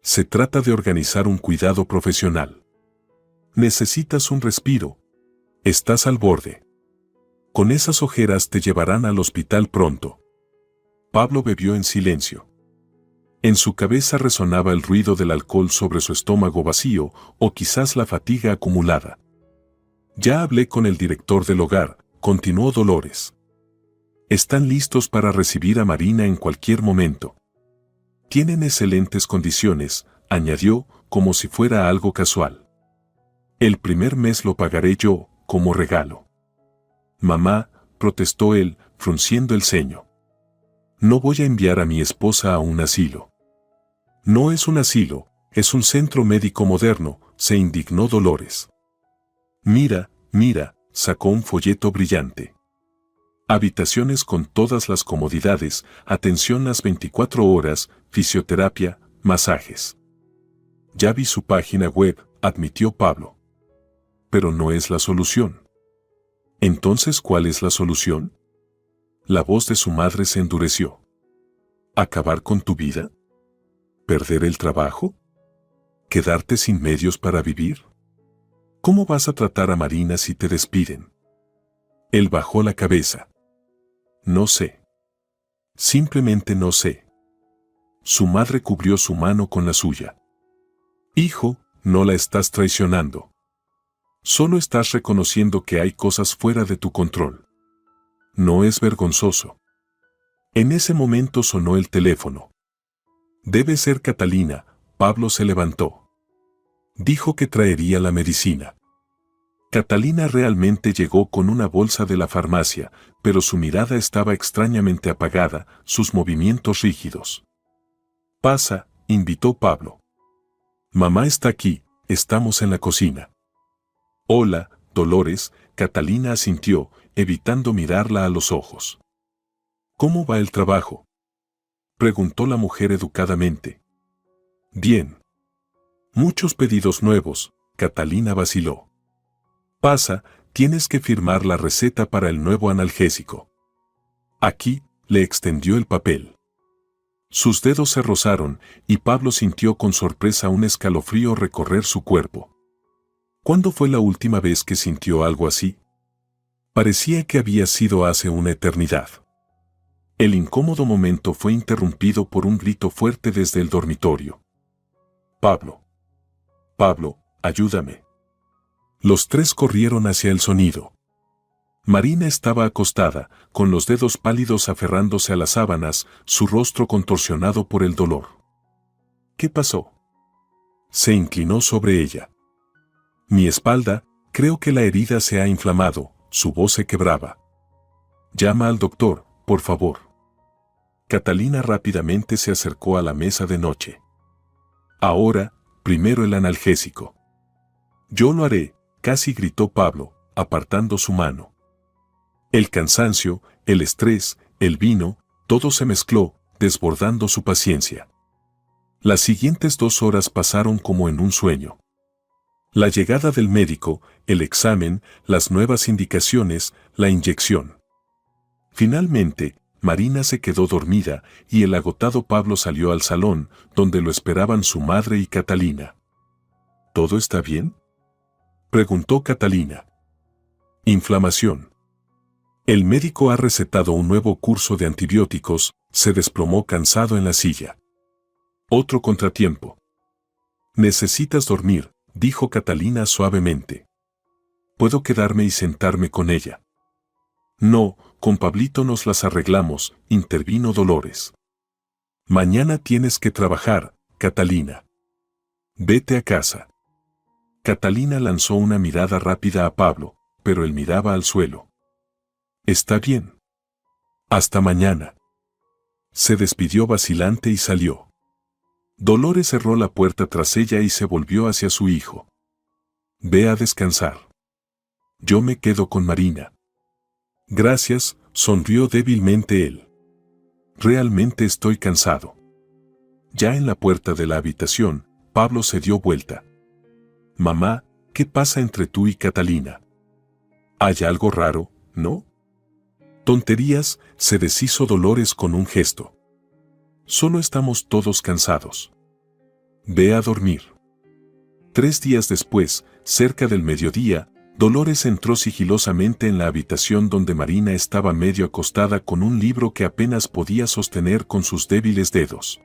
Se trata de organizar un cuidado profesional. Necesitas un respiro. Estás al borde. Con esas ojeras te llevarán al hospital pronto. Pablo bebió en silencio. En su cabeza resonaba el ruido del alcohol sobre su estómago vacío o quizás la fatiga acumulada. Ya hablé con el director del hogar, continuó Dolores. Están listos para recibir a Marina en cualquier momento. Tienen excelentes condiciones, añadió, como si fuera algo casual. El primer mes lo pagaré yo, como regalo. Mamá, protestó él, frunciendo el ceño. No voy a enviar a mi esposa a un asilo. No es un asilo, es un centro médico moderno, se indignó Dolores. Mira, mira, sacó un folleto brillante. Habitaciones con todas las comodidades, atención las 24 horas, fisioterapia, masajes. Ya vi su página web, admitió Pablo. Pero no es la solución. Entonces, ¿cuál es la solución? La voz de su madre se endureció. ¿Acabar con tu vida? ¿Perder el trabajo? ¿Quedarte sin medios para vivir? ¿Cómo vas a tratar a Marina si te despiden? Él bajó la cabeza. No sé. Simplemente no sé. Su madre cubrió su mano con la suya. Hijo, no la estás traicionando. Solo estás reconociendo que hay cosas fuera de tu control. No es vergonzoso. En ese momento sonó el teléfono. Debe ser Catalina. Pablo se levantó. Dijo que traería la medicina. Catalina realmente llegó con una bolsa de la farmacia, pero su mirada estaba extrañamente apagada, sus movimientos rígidos. Pasa, invitó Pablo. Mamá está aquí, estamos en la cocina. Hola, Dolores, Catalina asintió, evitando mirarla a los ojos. ¿Cómo va el trabajo? Preguntó la mujer educadamente. Bien. Muchos pedidos nuevos, Catalina vaciló. Pasa, tienes que firmar la receta para el nuevo analgésico. Aquí, le extendió el papel. Sus dedos se rozaron y Pablo sintió con sorpresa un escalofrío recorrer su cuerpo. ¿Cuándo fue la última vez que sintió algo así? Parecía que había sido hace una eternidad. El incómodo momento fue interrumpido por un grito fuerte desde el dormitorio. Pablo. Pablo, ayúdame. Los tres corrieron hacia el sonido. Marina estaba acostada, con los dedos pálidos aferrándose a las sábanas, su rostro contorsionado por el dolor. ¿Qué pasó? Se inclinó sobre ella. Mi espalda, creo que la herida se ha inflamado, su voz se quebraba. Llama al doctor, por favor. Catalina rápidamente se acercó a la mesa de noche. Ahora, primero el analgésico. Yo lo haré, casi gritó Pablo, apartando su mano. El cansancio, el estrés, el vino, todo se mezcló, desbordando su paciencia. Las siguientes 2 horas pasaron como en un sueño. La llegada del médico, el examen, las nuevas indicaciones, la inyección. Finalmente, Marina se quedó dormida y el agotado Pablo salió al salón, donde lo esperaban su madre y Catalina. ¿Todo está bien?, preguntó Catalina. Inflamación. El médico ha recetado un nuevo curso de antibióticos, se desplomó cansado en la silla. Otro contratiempo. Necesitas dormir, dijo Catalina suavemente. ¿Puedo quedarme y sentarme con ella? No, con Pablito nos las arreglamos, intervino Dolores. Mañana tienes que trabajar, Catalina. Vete a casa. Catalina lanzó una mirada rápida a Pablo, pero él miraba al suelo. Está bien. Hasta mañana. Se despidió vacilante y salió. Dolores cerró la puerta tras ella y se volvió hacia su hijo. Ve a descansar. Yo me quedo con Marina. Gracias, sonrió débilmente él. Realmente estoy cansado. Ya en la puerta de la habitación, Pablo se dio vuelta. Mamá, ¿qué pasa entre tú y Catalina? ¿Hay algo raro, no? Tonterías, se deshizo Dolores con un gesto. Solo estamos todos cansados. Ve a dormir. 3 días después, cerca del mediodía, Dolores entró sigilosamente en la habitación donde Marina estaba medio acostada con un libro que apenas podía sostener con sus débiles dedos.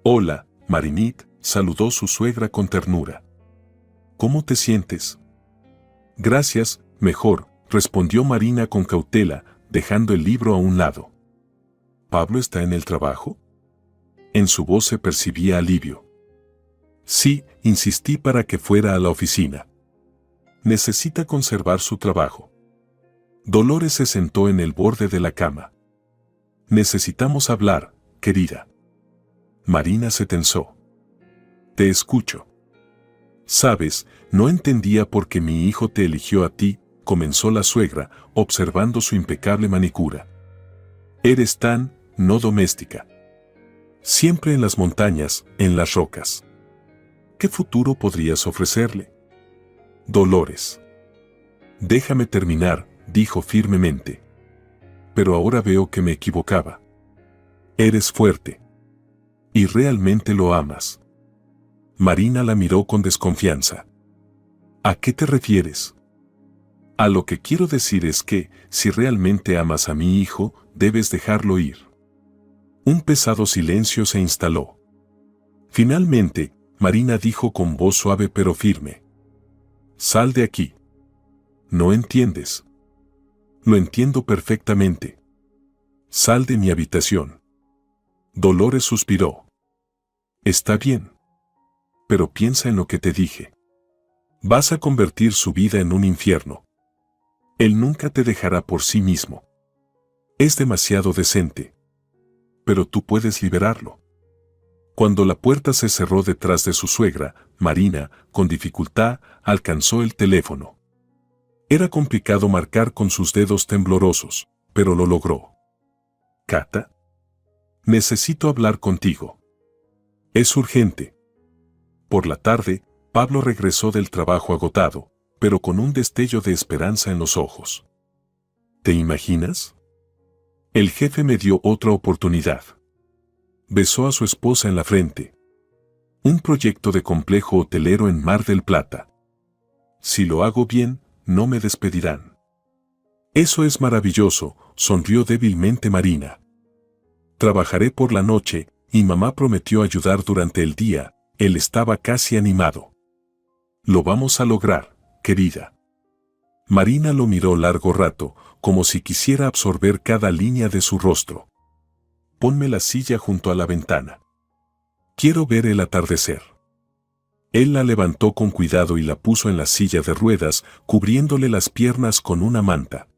Hola, Marinit, saludó su suegra con ternura. ¿Cómo te sientes? Gracias, mejor, respondió Marina con cautela, dejando el libro a un lado. ¿Pablo está en el trabajo? En su voz se percibía alivio. Sí, insistí para que fuera a la oficina. Necesita conservar su trabajo. Dolores se sentó en el borde de la cama. Necesitamos hablar, querida. Marina se tensó. Te escucho. Sabes, no entendía por qué mi hijo te eligió a ti, comenzó la suegra, observando su impecable manicura. Eres tan, no doméstica. Siempre en las montañas, en las rocas. ¿Qué futuro podrías ofrecerle? Dolores. Déjame terminar, dijo firmemente. Pero ahora veo que me equivocaba. Eres fuerte. Y realmente lo amas. Marina la miró con desconfianza. ¿A qué te refieres? A lo que quiero decir es que, si realmente amas a mi hijo, debes dejarlo ir. Un pesado silencio se instaló. Finalmente, Marina dijo con voz suave pero firme. Sal de aquí. No entiendes. Lo entiendo perfectamente. Sal de mi habitación. Dolores suspiró. Está bien. Pero piensa en lo que te dije. Vas a convertir su vida en un infierno. Él nunca te dejará por sí mismo. Es demasiado decente. Pero tú puedes liberarlo. Cuando la puerta se cerró detrás de su suegra, Marina, con dificultad, alcanzó el teléfono. Era complicado marcar con sus dedos temblorosos, pero lo logró. Cata. Necesito hablar contigo. Es urgente. Por la tarde, Pablo regresó del trabajo agotado, pero con un destello de esperanza en los ojos. ¿Te imaginas? El jefe me dio otra oportunidad. Besó a su esposa en la frente. Un proyecto de complejo hotelero en Mar del Plata. Si lo hago bien, no me despedirán. Eso es maravilloso, sonrió débilmente Marina. Trabajaré por la noche, y mamá prometió ayudar durante el día, él estaba casi animado. Lo vamos a lograr, querida. Marina lo miró largo rato, como si quisiera absorber cada línea de su rostro. Ponme la silla junto a la ventana. Quiero ver el atardecer. Él la levantó con cuidado y la puso en la silla de ruedas, cubriéndole las piernas con una manta.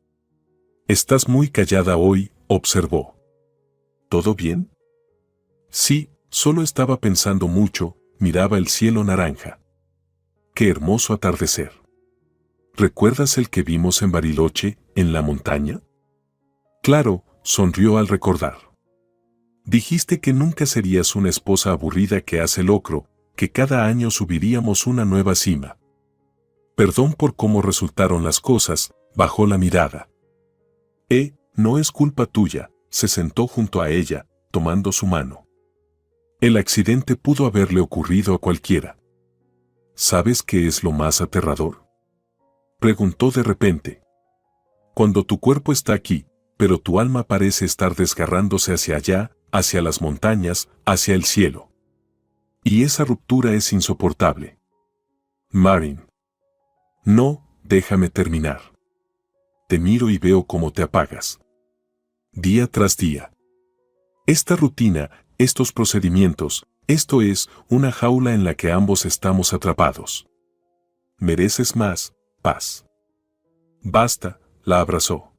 Estás muy callada hoy, observó. ¿Todo bien? Sí, solo estaba pensando mucho, miraba el cielo naranja. Qué hermoso atardecer. ¿Recuerdas el que vimos en Bariloche, en la montaña? Claro, sonrió al recordar. Dijiste que nunca serías una esposa aburrida que hace locro, que cada año subiríamos una nueva cima. Perdón por cómo resultaron las cosas, bajó la mirada. No es culpa tuya, se sentó junto a ella, tomando su mano. El accidente pudo haberle ocurrido a cualquiera. ¿Sabes qué es lo más aterrador? Preguntó de repente. Cuando tu cuerpo está aquí, pero tu alma parece estar desgarrándose hacia allá, hacia las montañas, hacia el cielo. Y esa ruptura es insoportable. Marin. No, déjame terminar. Te miro y veo cómo te apagas. Día tras día. Esta rutina, estos procedimientos, esto es una jaula en la que ambos estamos atrapados. Mereces más, paz. Basta, la abrazó.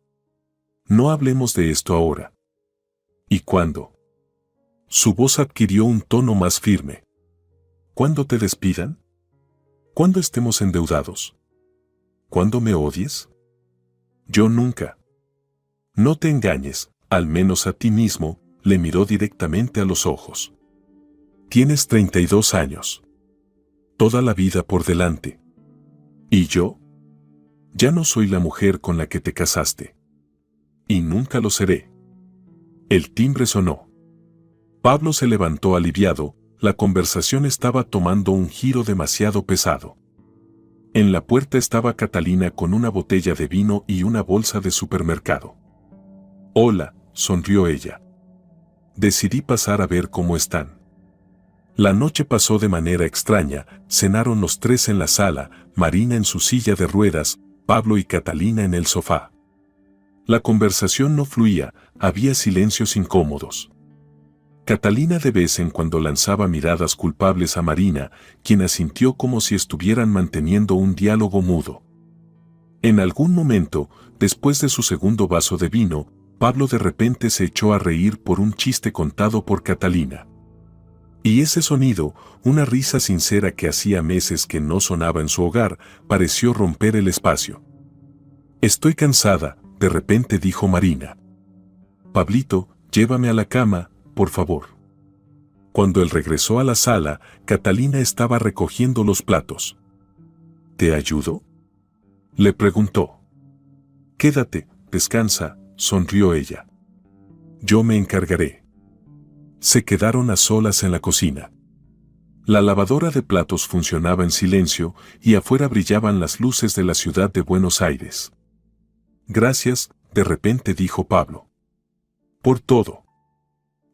No hablemos de esto ahora. ¿Y cuándo? Su voz adquirió un tono más firme. ¿Cuándo te despidan? ¿Cuándo estemos endeudados? ¿Cuándo me odies? Yo nunca. No te engañes, al menos a ti mismo, le miró directamente a los ojos. Tienes 32 años. Toda la vida por delante. ¿Y yo? Ya no soy la mujer con la que te casaste. Y nunca lo seré. El timbre sonó. Pablo se levantó aliviado, la conversación estaba tomando un giro demasiado pesado. En la puerta estaba Catalina con una botella de vino y una bolsa de supermercado. Hola, sonrió ella. Decidí pasar a ver cómo están. La noche pasó de manera extraña, cenaron los tres en la sala, Marina en su silla de ruedas, Pablo y Catalina en el sofá. La conversación no fluía, había silencios incómodos. Catalina de vez en cuando lanzaba miradas culpables a Marina, quien asintió como si estuvieran manteniendo un diálogo mudo. En algún momento, después de su segundo vaso de vino, Pablo de repente se echó a reír por un chiste contado por Catalina. Y ese sonido, una risa sincera que hacía meses que no sonaba en su hogar, pareció romper el espacio. Estoy cansada, de repente dijo Marina. Pablito, llévame a la cama, por favor. Cuando él regresó a la sala, Catalina estaba recogiendo los platos. ¿Te ayudo?, le preguntó. Quédate, descansa, sonrió ella. Yo me encargaré. Se quedaron a solas en la cocina. La lavadora de platos funcionaba en silencio y afuera brillaban las luces de la ciudad de Buenos Aires. Gracias, de repente dijo Pablo. Por todo.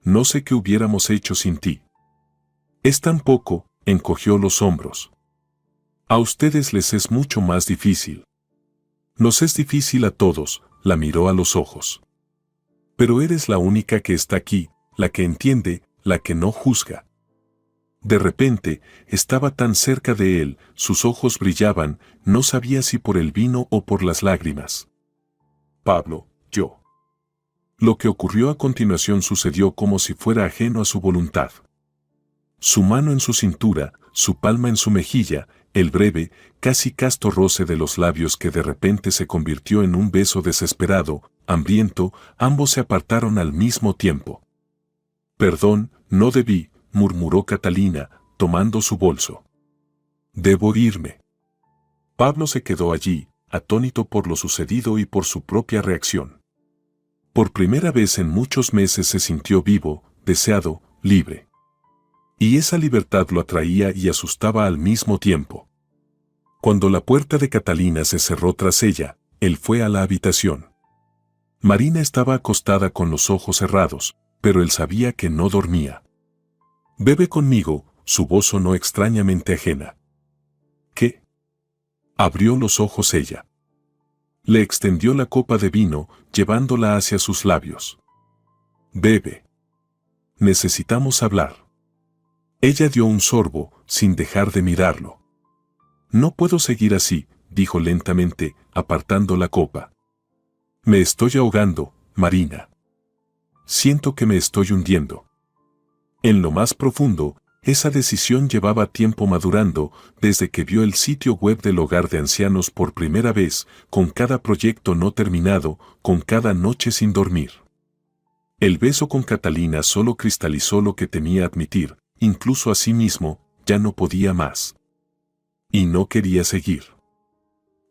No sé qué hubiéramos hecho sin ti. Es tan poco, encogió los hombros. A ustedes les es mucho más difícil. Nos es difícil a todos, la miró a los ojos. Pero eres la única que está aquí, la que entiende, la que no juzga. De repente, estaba tan cerca de él, sus ojos brillaban, no sabía si por el vino o por las lágrimas. Pablo, yo. Lo que ocurrió a continuación sucedió como si fuera ajeno a su voluntad. Su mano en su cintura, su palma en su mejilla, el breve, casi casto roce de los labios que de repente se convirtió en un beso desesperado, hambriento, ambos se apartaron al mismo tiempo. Perdón, no debí, murmuró Catalina, tomando su bolso. Debo irme. Pablo se quedó allí, atónito por lo sucedido y por su propia reacción. Por primera vez en muchos meses se sintió vivo, deseado, libre. Y esa libertad lo atraía y asustaba al mismo tiempo. Cuando la puerta de Catalina se cerró tras ella, él fue a la habitación. Marina estaba acostada con los ojos cerrados, pero él sabía que no dormía. Bebe conmigo, su voz sonó extrañamente ajena. ¿Qué? Abrió los ojos ella. Le extendió la copa de vino, llevándola hacia sus labios. Bebe. Necesitamos hablar. Ella dio un sorbo, sin dejar de mirarlo. No puedo seguir así, dijo lentamente, apartando la copa. Me estoy ahogando, Marina. Siento que me estoy hundiendo. En lo más profundo, esa decisión llevaba tiempo madurando, desde que vio el sitio web del hogar de ancianos por primera vez, con cada proyecto no terminado, con cada noche sin dormir. El beso con Catalina solo cristalizó lo que temía admitir, incluso a sí mismo, ya no podía más. Y no quería seguir.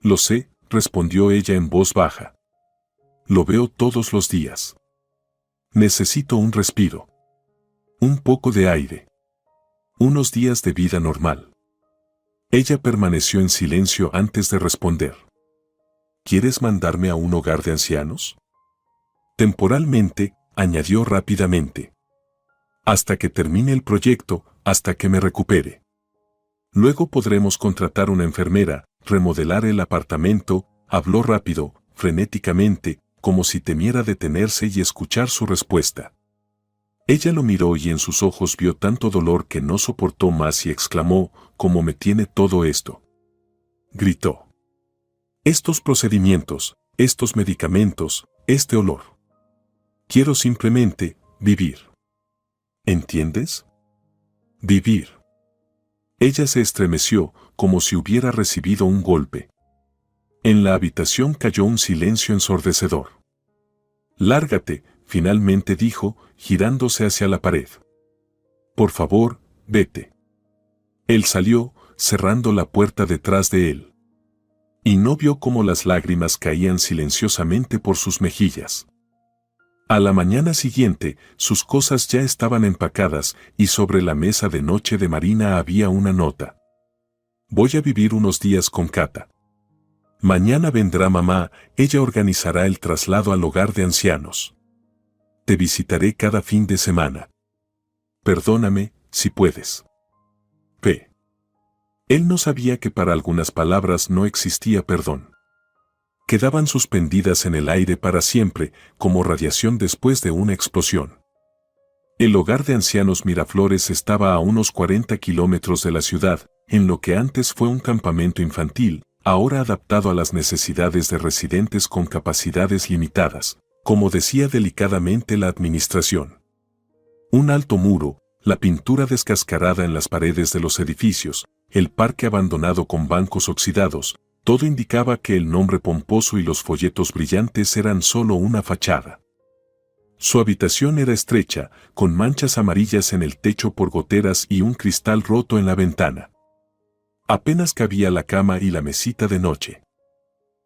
Lo sé, respondió ella en voz baja. Lo veo todos los días. Necesito un respiro. Un poco de aire. Unos días de vida normal. Ella permaneció en silencio antes de responder. ¿quieres mandarme a un hogar de ancianos? Temporalmente, añadió rápidamente. Hasta que termine el proyecto, hasta que me recupere. Luego podremos contratar una enfermera, remodelar el apartamento, habló rápido, frenéticamente, como si temiera detenerse y escuchar su respuesta. Ella lo miró y en sus ojos vio tanto dolor que no soportó más y exclamó, ¿cómo me tiene todo esto? Gritó. Estos procedimientos, estos medicamentos, este olor. Quiero simplemente vivir. ¿Entiendes? Vivir. Ella se estremeció, como si hubiera recibido un golpe. En la habitación cayó un silencio ensordecedor. Lárgate, finalmente dijo, girándose hacia la pared. Por favor, vete. Él salió, cerrando la puerta detrás de él. Y no vio cómo las lágrimas caían silenciosamente por sus mejillas. A la mañana siguiente, sus cosas ya estaban empacadas y sobre la mesa de noche de Marina había una nota. Voy a vivir unos días con Cata. Mañana vendrá mamá, ella organizará el traslado al hogar de ancianos. Te visitaré cada fin de semana. Perdóname, si puedes. P. Él no sabía que para algunas palabras no existía perdón. Quedaban suspendidas en el aire para siempre, como radiación después de una explosión. El hogar de ancianos Miraflores estaba a unos 40 kilómetros de la ciudad, en lo que antes fue un campamento infantil, ahora adaptado a las necesidades de residentes con capacidades limitadas, como decía delicadamente la administración. Un alto muro, la pintura descascarada en las paredes de los edificios, el parque abandonado con bancos oxidados, todo indicaba que el nombre pomposo y los folletos brillantes eran solo una fachada. Su habitación era estrecha, con manchas amarillas en el techo por goteras y un cristal roto en la ventana. Apenas cabía la cama y la mesita de noche.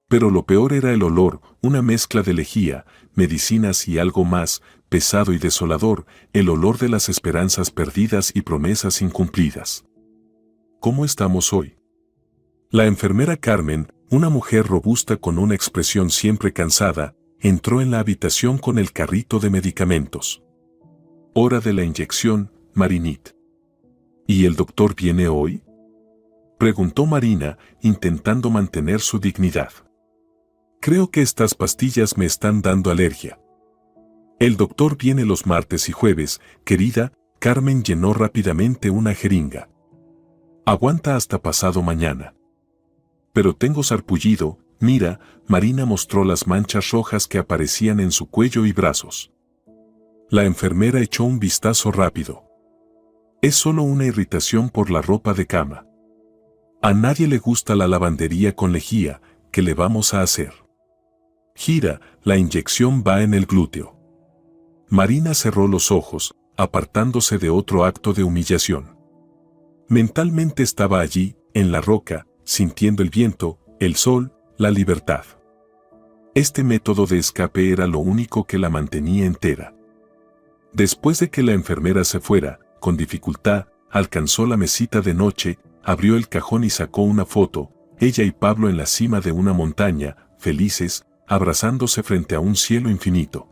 Pero lo peor era el olor, una mezcla de lejía, medicinas y algo más, pesado y desolador, el olor de las esperanzas perdidas y promesas incumplidas. ¿Cómo estamos hoy? La enfermera Carmen, una mujer robusta con una expresión siempre cansada, entró en la habitación con el carrito de medicamentos. Hora de la inyección, Marinit. ¿Y el doctor viene hoy? Preguntó Marina, intentando mantener su dignidad. Creo que estas pastillas me están dando alergia. El doctor viene los martes y jueves, querida. Carmen llenó rápidamente una jeringa. Aguanta hasta pasado mañana. Pero tengo sarpullido, mira, Marina mostró las manchas rojas que aparecían en su cuello y brazos. La enfermera echó un vistazo rápido. Es solo una irritación por la ropa de cama. A nadie le gusta la lavandería con lejía, ¿qué le vamos a hacer? Gira, la inyección va en el glúteo. Marina cerró los ojos, apartándose de otro acto de humillación. Mentalmente estaba allí, en la roca, sintiendo el viento, el sol, la libertad. Este método de escape era lo único que la mantenía entera. Después de que la enfermera se fuera, con dificultad, alcanzó la mesita de noche, abrió el cajón y sacó una foto, ella y Pablo en la cima de una montaña, felices, abrazándose frente a un cielo infinito.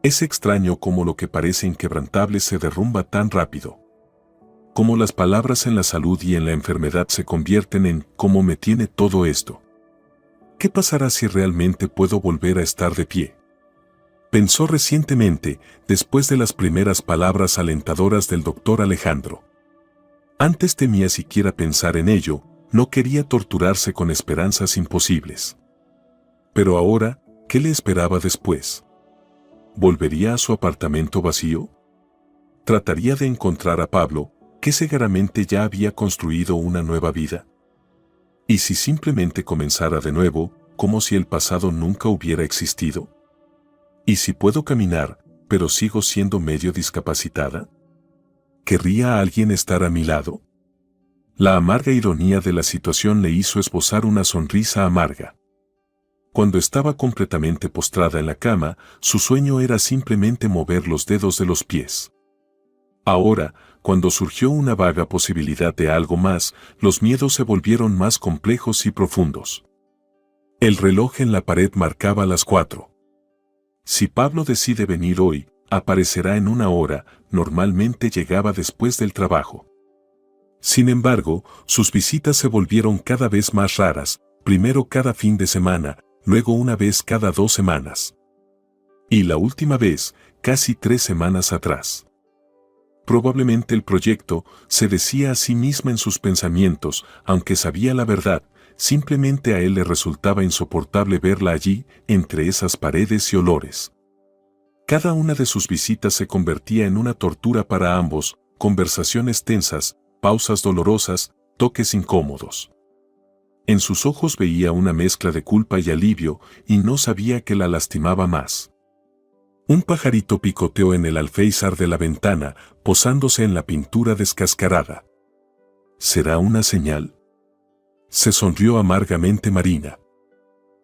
Es extraño cómo lo que parece inquebrantable se derrumba tan rápido. Cómo las palabras en la salud y en la enfermedad se convierten en ¿cómo me tiene todo esto? ¿Qué pasará si realmente puedo volver a estar de pie? Pensó recientemente, después de las primeras palabras alentadoras del doctor Alejandro. Antes temía siquiera pensar en ello, no quería torturarse con esperanzas imposibles. Pero ahora, ¿qué le esperaba después? ¿Volvería a su apartamento vacío? ¿Trataría de encontrar a Pablo, que seguramente ya había construido una nueva vida? ¿Y si simplemente comenzara de nuevo, como si el pasado nunca hubiera existido? ¿Y si puedo caminar, pero sigo siendo medio discapacitada? ¿Querría a alguien estar a mi lado? La amarga ironía de la situación le hizo esbozar una sonrisa amarga. Cuando estaba completamente postrada en la cama, su sueño era simplemente mover los dedos de los pies. Ahora, cuando surgió una vaga posibilidad de algo más, los miedos se volvieron más complejos y profundos. El reloj en la pared marcaba las 4. Si Pablo decide venir hoy, aparecerá en 1 hora, normalmente llegaba después del trabajo. Sin embargo, sus visitas se volvieron cada vez más raras, primero cada fin de semana, luego una vez cada 2 semanas. Y la última vez, casi 3 semanas atrás. Probablemente el proyecto, se decía a sí misma en sus pensamientos, aunque sabía la verdad, simplemente a él le resultaba insoportable verla allí, entre esas paredes y olores. Cada una de sus visitas se convertía en una tortura para ambos, conversaciones tensas, pausas dolorosas, toques incómodos. En sus ojos veía una mezcla de culpa y alivio, y no sabía que la lastimaba más. Un pajarito picoteó en el alféizar de la ventana, posándose en la pintura descascarada. ¿Será una señal? Se sonrió amargamente Marina.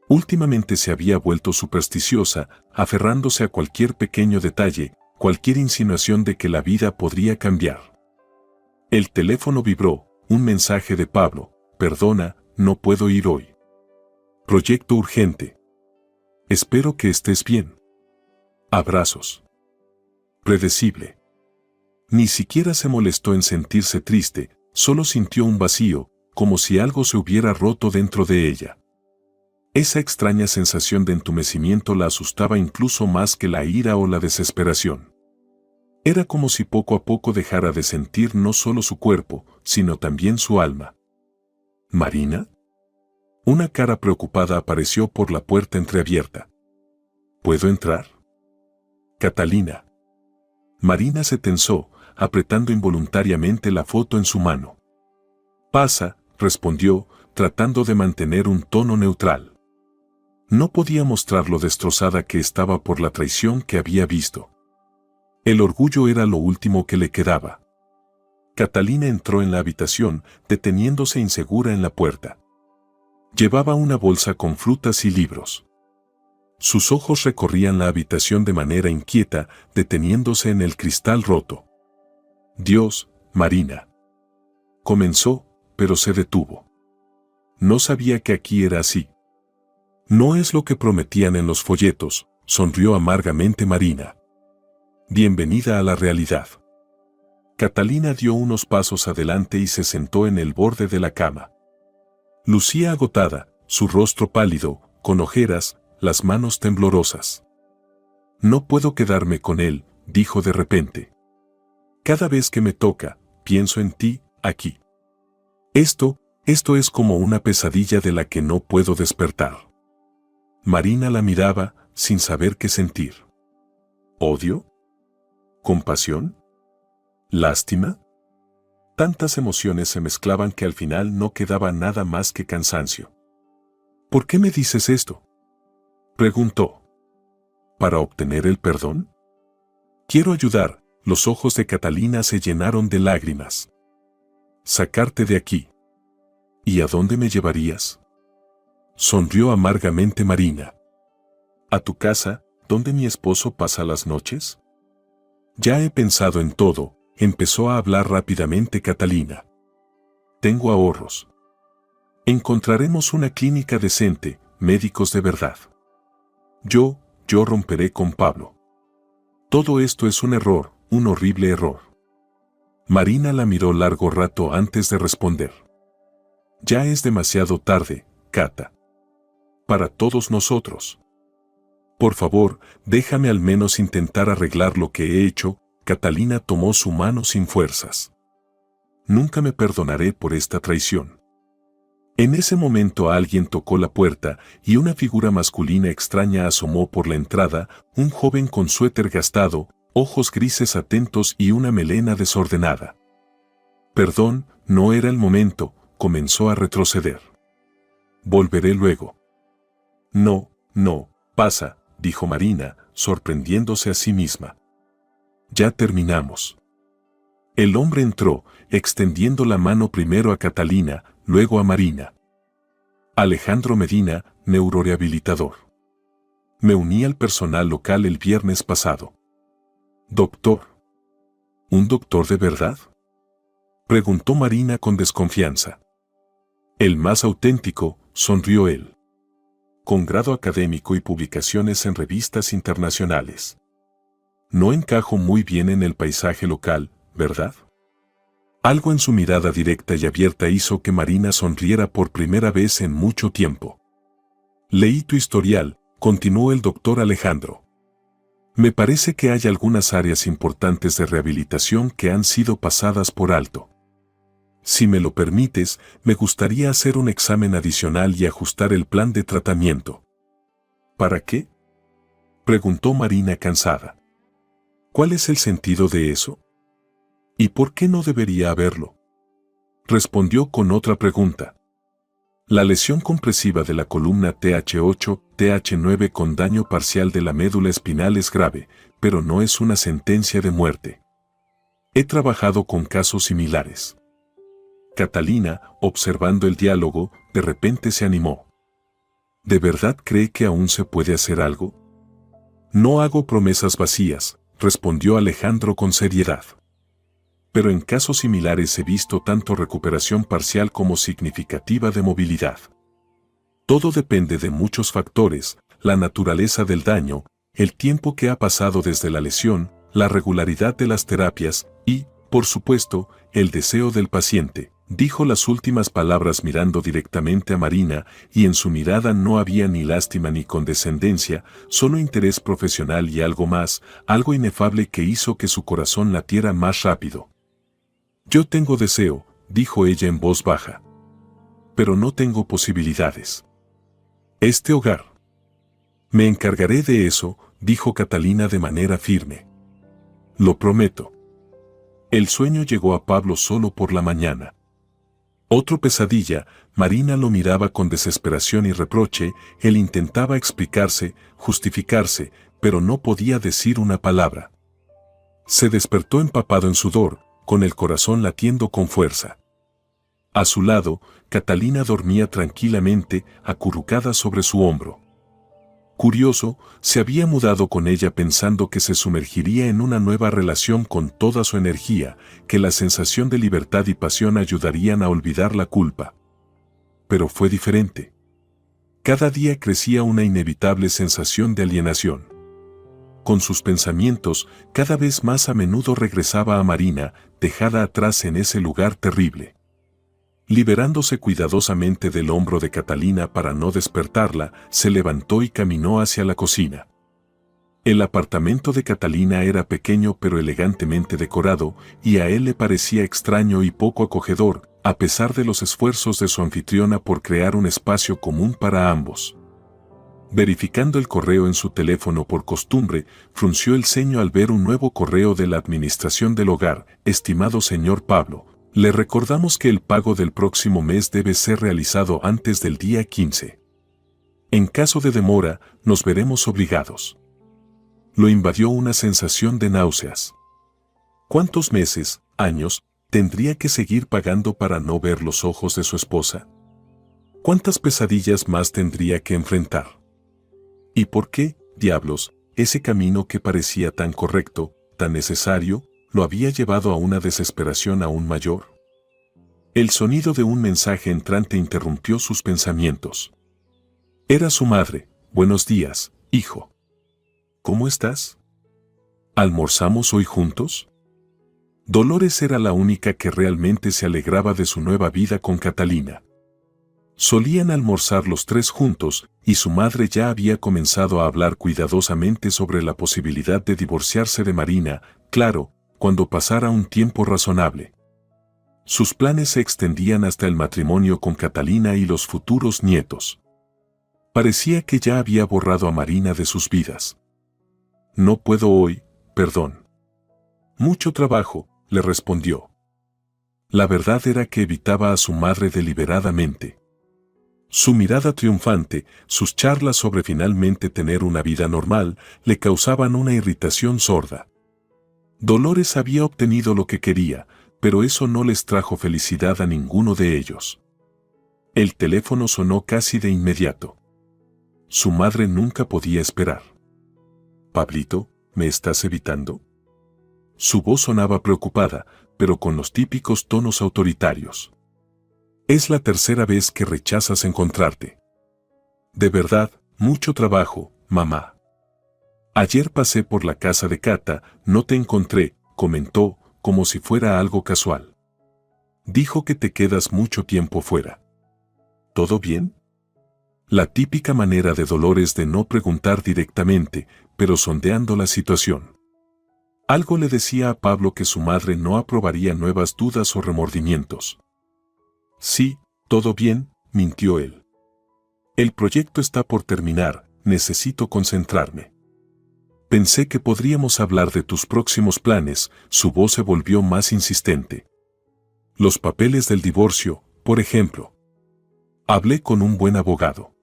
Últimamente se había vuelto supersticiosa, aferrándose a cualquier pequeño detalle, cualquier insinuación de que la vida podría cambiar. El teléfono vibró, un mensaje de Pablo: perdona, no puedo ir hoy. Proyecto urgente. Espero que estés bien. Abrazos. Predecible. Ni siquiera se molestó en sentirse triste, solo sintió un vacío, como si algo se hubiera roto dentro de ella. Esa extraña sensación de entumecimiento la asustaba incluso más que la ira o la desesperación. Era como si poco a poco dejara de sentir no solo su cuerpo, sino también su alma. ¿Marina? Una cara preocupada apareció por la puerta entreabierta. ¿Puedo entrar? Catalina. Marina se tensó, apretando involuntariamente la foto en su mano. Pasa, respondió, tratando de mantener un tono neutral. No podía mostrar lo destrozada que estaba por la traición que había visto. El orgullo era lo último que le quedaba. Catalina entró en la habitación, deteniéndose insegura en la puerta. Llevaba una bolsa con frutas y libros. Sus ojos recorrían la habitación de manera inquieta, deteniéndose en el cristal roto. Dios, Marina. Comenzó, pero se detuvo. No sabía que aquí era así. No es lo que prometían en los folletos, sonrió amargamente Marina. Bienvenida a la realidad. Catalina dio unos pasos adelante y se sentó en el borde de la cama. Lucía agotada, su rostro pálido, con ojeras, las manos temblorosas. No puedo quedarme con él, dijo de repente. Cada vez que me toca, pienso en ti, aquí. Esto es como una pesadilla de la que no puedo despertar. Marina la miraba, sin saber qué sentir. ¿Odio? ¿Compasión? ¿Lástima? Tantas emociones se mezclaban que al final no quedaba nada más que cansancio. ¿Por qué me dices esto?, preguntó. ¿Para obtener el perdón? Quiero ayudar. Los ojos de Catalina se llenaron de lágrimas. Sacarte de aquí. ¿Y a dónde me llevarías? Sonrió amargamente Marina. ¿A tu casa, donde mi esposo pasa las noches? Ya he pensado en todo, empezó a hablar rápidamente Catalina. Tengo ahorros. Encontraremos una clínica decente, médicos de verdad. Yo romperé con Pablo. Todo esto es un error, un horrible error. Marina la miró largo rato antes de responder. Ya es demasiado tarde, Cata. Para todos nosotros. Por favor, déjame al menos intentar arreglar lo que he hecho. Catalina tomó su mano sin fuerzas. Nunca me perdonaré por esta traición. En ese momento alguien tocó la puerta y una figura masculina extraña asomó por la entrada, un joven con suéter gastado, ojos grises atentos y una melena desordenada. Perdón, no era el momento, comenzó a retroceder. Volveré luego. No, pasa, dijo Marina, sorprendiéndose a sí misma. Ya terminamos. El hombre entró, extendiendo la mano primero a Catalina, luego a Marina. Alejandro Medina, neurorehabilitador. Me uní al personal local el viernes pasado. Doctor. ¿Un doctor de verdad?, preguntó Marina con desconfianza. El más auténtico, sonrió él. con grado académico y publicaciones en revistas internacionales. No encajo muy bien en el paisaje local, ¿verdad? Algo en su mirada directa y abierta hizo que Marina sonriera por primera vez en mucho tiempo. Leí tu historial, continuó el doctor Alejandro. Me parece que hay algunas áreas importantes de rehabilitación que han sido pasadas por alto. Si me lo permites, me gustaría hacer un examen adicional y ajustar el plan de tratamiento. ¿Para qué?, preguntó Marina cansada. ¿Cuál es el sentido de eso? ¿Y por qué no debería haberlo?, respondió con otra pregunta. La lesión compresiva de la columna TH8, TH9 con daño parcial de la médula espinal es grave, pero no es una sentencia de muerte. He trabajado con casos similares. Catalina, observando el diálogo, de repente se animó. ¿De verdad cree que aún se puede hacer algo? No hago promesas vacías, respondió Alejandro con seriedad. Pero en casos similares he visto tanto recuperación parcial como significativa de movilidad. Todo depende de muchos factores: la naturaleza del daño, el tiempo que ha pasado desde la lesión, la regularidad de las terapias y, por supuesto, el deseo del paciente. Dijo las últimas palabras mirando directamente a Marina, y en su mirada no había ni lástima ni condescendencia, solo interés profesional y algo más, algo inefable que hizo que su corazón latiera más rápido. Yo tengo deseo, dijo ella en voz baja. Pero no tengo posibilidades. Este hogar. Me encargaré de eso, dijo Catalina de manera firme. Lo prometo. El sueño llegó a Pablo solo por la mañana. Otro pesadilla. Marina lo miraba con desesperación y reproche. Él intentaba explicarse, justificarse, pero no podía decir una palabra. Se despertó empapado en sudor, con el corazón latiendo con fuerza. A su lado, Catalina dormía tranquilamente, acurrucada sobre su hombro. Curioso, se había mudado con ella pensando que se sumergiría en una nueva relación con toda su energía, que la sensación de libertad y pasión ayudarían a olvidar la culpa. Pero fue diferente. Cada día crecía una inevitable sensación de alienación. Con sus pensamientos, cada vez más a menudo regresaba a Marina, dejada atrás en ese lugar terrible. Liberándose cuidadosamente del hombro de Catalina para no despertarla, se levantó y caminó hacia la cocina. El apartamento de Catalina era pequeño pero elegantemente decorado, y a él le parecía extraño y poco acogedor, a pesar de los esfuerzos de su anfitriona por crear un espacio común para ambos. Verificando el correo en su teléfono por costumbre, frunció el ceño al ver un nuevo correo de la administración del hogar. Estimado señor Pablo, le recordamos que el pago del próximo mes debe ser realizado antes del día 15. En caso de demora, nos veremos obligados. Lo invadió una sensación de náuseas. ¿Cuántos meses, años, tendría que seguir pagando para no ver los ojos de su esposa? ¿Cuántas pesadillas más tendría que enfrentar? ¿Y por qué, diablos, ese camino que parecía tan correcto, tan necesario, lo había llevado a una desesperación aún mayor? El sonido de un mensaje entrante interrumpió sus pensamientos. Era su madre. Buenos días, hijo. ¿Cómo estás? ¿Almorzamos hoy juntos? Dolores era la única que realmente se alegraba de su nueva vida con Catalina. Solían almorzar los tres juntos, y su madre ya había comenzado a hablar cuidadosamente sobre la posibilidad de divorciarse de Marina, claro, cuando pasara un tiempo razonable. Sus planes se extendían hasta el matrimonio con Catalina y los futuros nietos. Parecía que ya había borrado a Marina de sus vidas. No puedo hoy, perdón. Mucho trabajo, le respondió. La verdad era que evitaba a su madre deliberadamente. Su mirada triunfante, sus charlas sobre finalmente tener una vida normal, le causaban una irritación sorda. Dolores había obtenido lo que quería, pero eso no les trajo felicidad a ninguno de ellos. El teléfono sonó casi de inmediato. Su madre nunca podía esperar. «Pablito, ¿me estás evitando?». Su voz sonaba preocupada, pero con los típicos tonos autoritarios. «Es la tercera vez que rechazas encontrarte». «¿De verdad, Mucho trabajo, mamá. Ayer pasé por la casa de Cata, no te encontré, comentó, como si fuera algo casual. Dijo que te quedas mucho tiempo fuera. ¿Todo bien? La típica manera de Dolores de no preguntar directamente, pero sondeando la situación. Algo le decía a Pablo que su madre no aprobaría nuevas dudas o remordimientos. Sí, todo bien, mintió él. El proyecto está por terminar, necesito concentrarme. Pensé que podríamos hablar de tus próximos planes, su voz se volvió más insistente. Los papeles del divorcio, por ejemplo. Hablé con un buen abogado.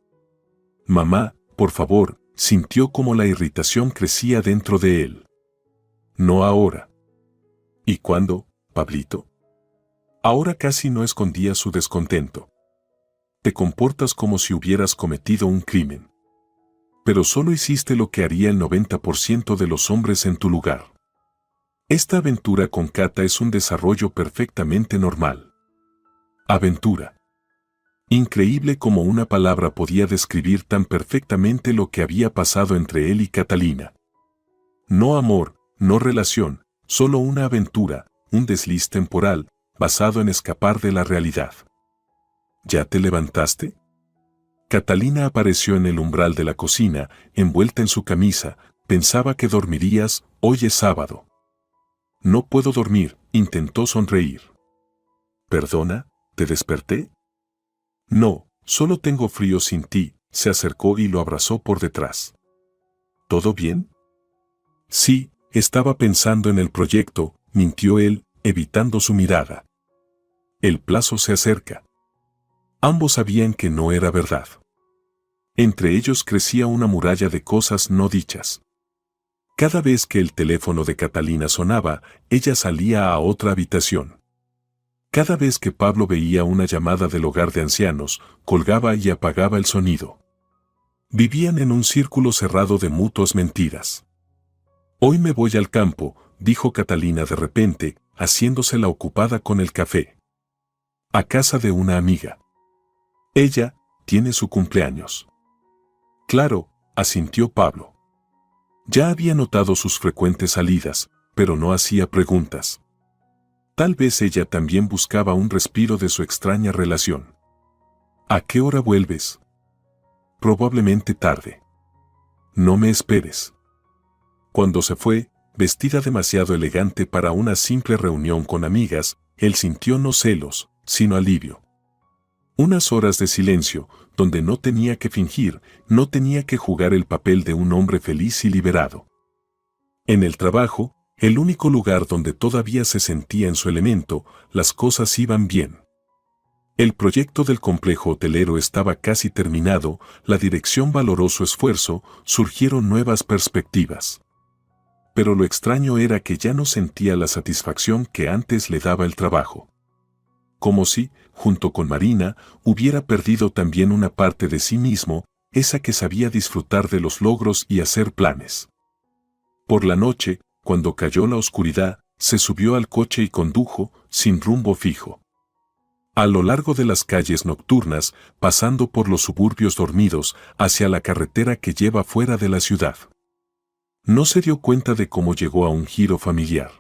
Mamá, por favor, sintió como la irritación crecía dentro de él. No ahora. ¿Y cuándo, Pablito? Ahora casi no escondía su descontento. Te comportas como si hubieras cometido un crimen. Pero solo hiciste lo que haría el 90% de los hombres en tu lugar. Esta aventura con Cata es un desarrollo perfectamente normal. Aventura. Increíble cómo una palabra podía describir tan perfectamente lo que había pasado entre él y Catalina. No amor, no relación, solo una aventura, un desliz temporal, basado en escapar de la realidad. ¿Ya te levantaste? Catalina apareció en el umbral de la cocina, envuelta en su camisa. Pensaba que dormirías, hoy es sábado. No puedo dormir, intentó sonreír. ¿Perdona? ¿Te desperté? No, solo tengo frío sin ti, se acercó y lo abrazó por detrás. ¿Todo bien? Sí, estaba pensando en el proyecto, mintió él, evitando su mirada. El plazo se acerca. Ambos sabían que no era verdad. Entre ellos crecía una muralla de cosas no dichas. Cada vez que el teléfono de Catalina sonaba, ella salía a otra habitación. Cada vez que Pablo veía una llamada del hogar de ancianos, colgaba y apagaba el sonido. Vivían en un círculo cerrado de mutuas mentiras. Hoy me voy al campo, dijo Catalina de repente, haciéndose la ocupada con el café. A casa de una amiga. Ella tiene su cumpleaños. Claro, asintió Pablo. Ya había notado sus frecuentes salidas, pero no hacía preguntas. Tal vez ella también buscaba un respiro de su extraña relación. ¿A qué hora vuelves? Probablemente tarde. No me esperes. Cuando se fue, vestida demasiado elegante para una simple reunión con amigas, él sintió no celos, sino alivio. Unas horas de silencio, donde no tenía que fingir, no tenía que jugar el papel de un hombre feliz y liberado. En el trabajo, el único lugar donde todavía se sentía en su elemento, las cosas iban bien. El proyecto del complejo hotelero estaba casi terminado, la dirección valoró su esfuerzo, surgieron nuevas perspectivas. Pero lo extraño era que ya no sentía la satisfacción que antes le daba el trabajo. Como si, junto con Marina, hubiera perdido también una parte de sí mismo, esa que sabía disfrutar de los logros y hacer planes. Por la noche, cuando cayó la oscuridad, se subió al coche y condujo, sin rumbo fijo. A lo largo de las calles nocturnas, pasando por los suburbios dormidos, hacia la carretera que lleva fuera de la ciudad. No se dio cuenta de cómo llegó a un giro familiar.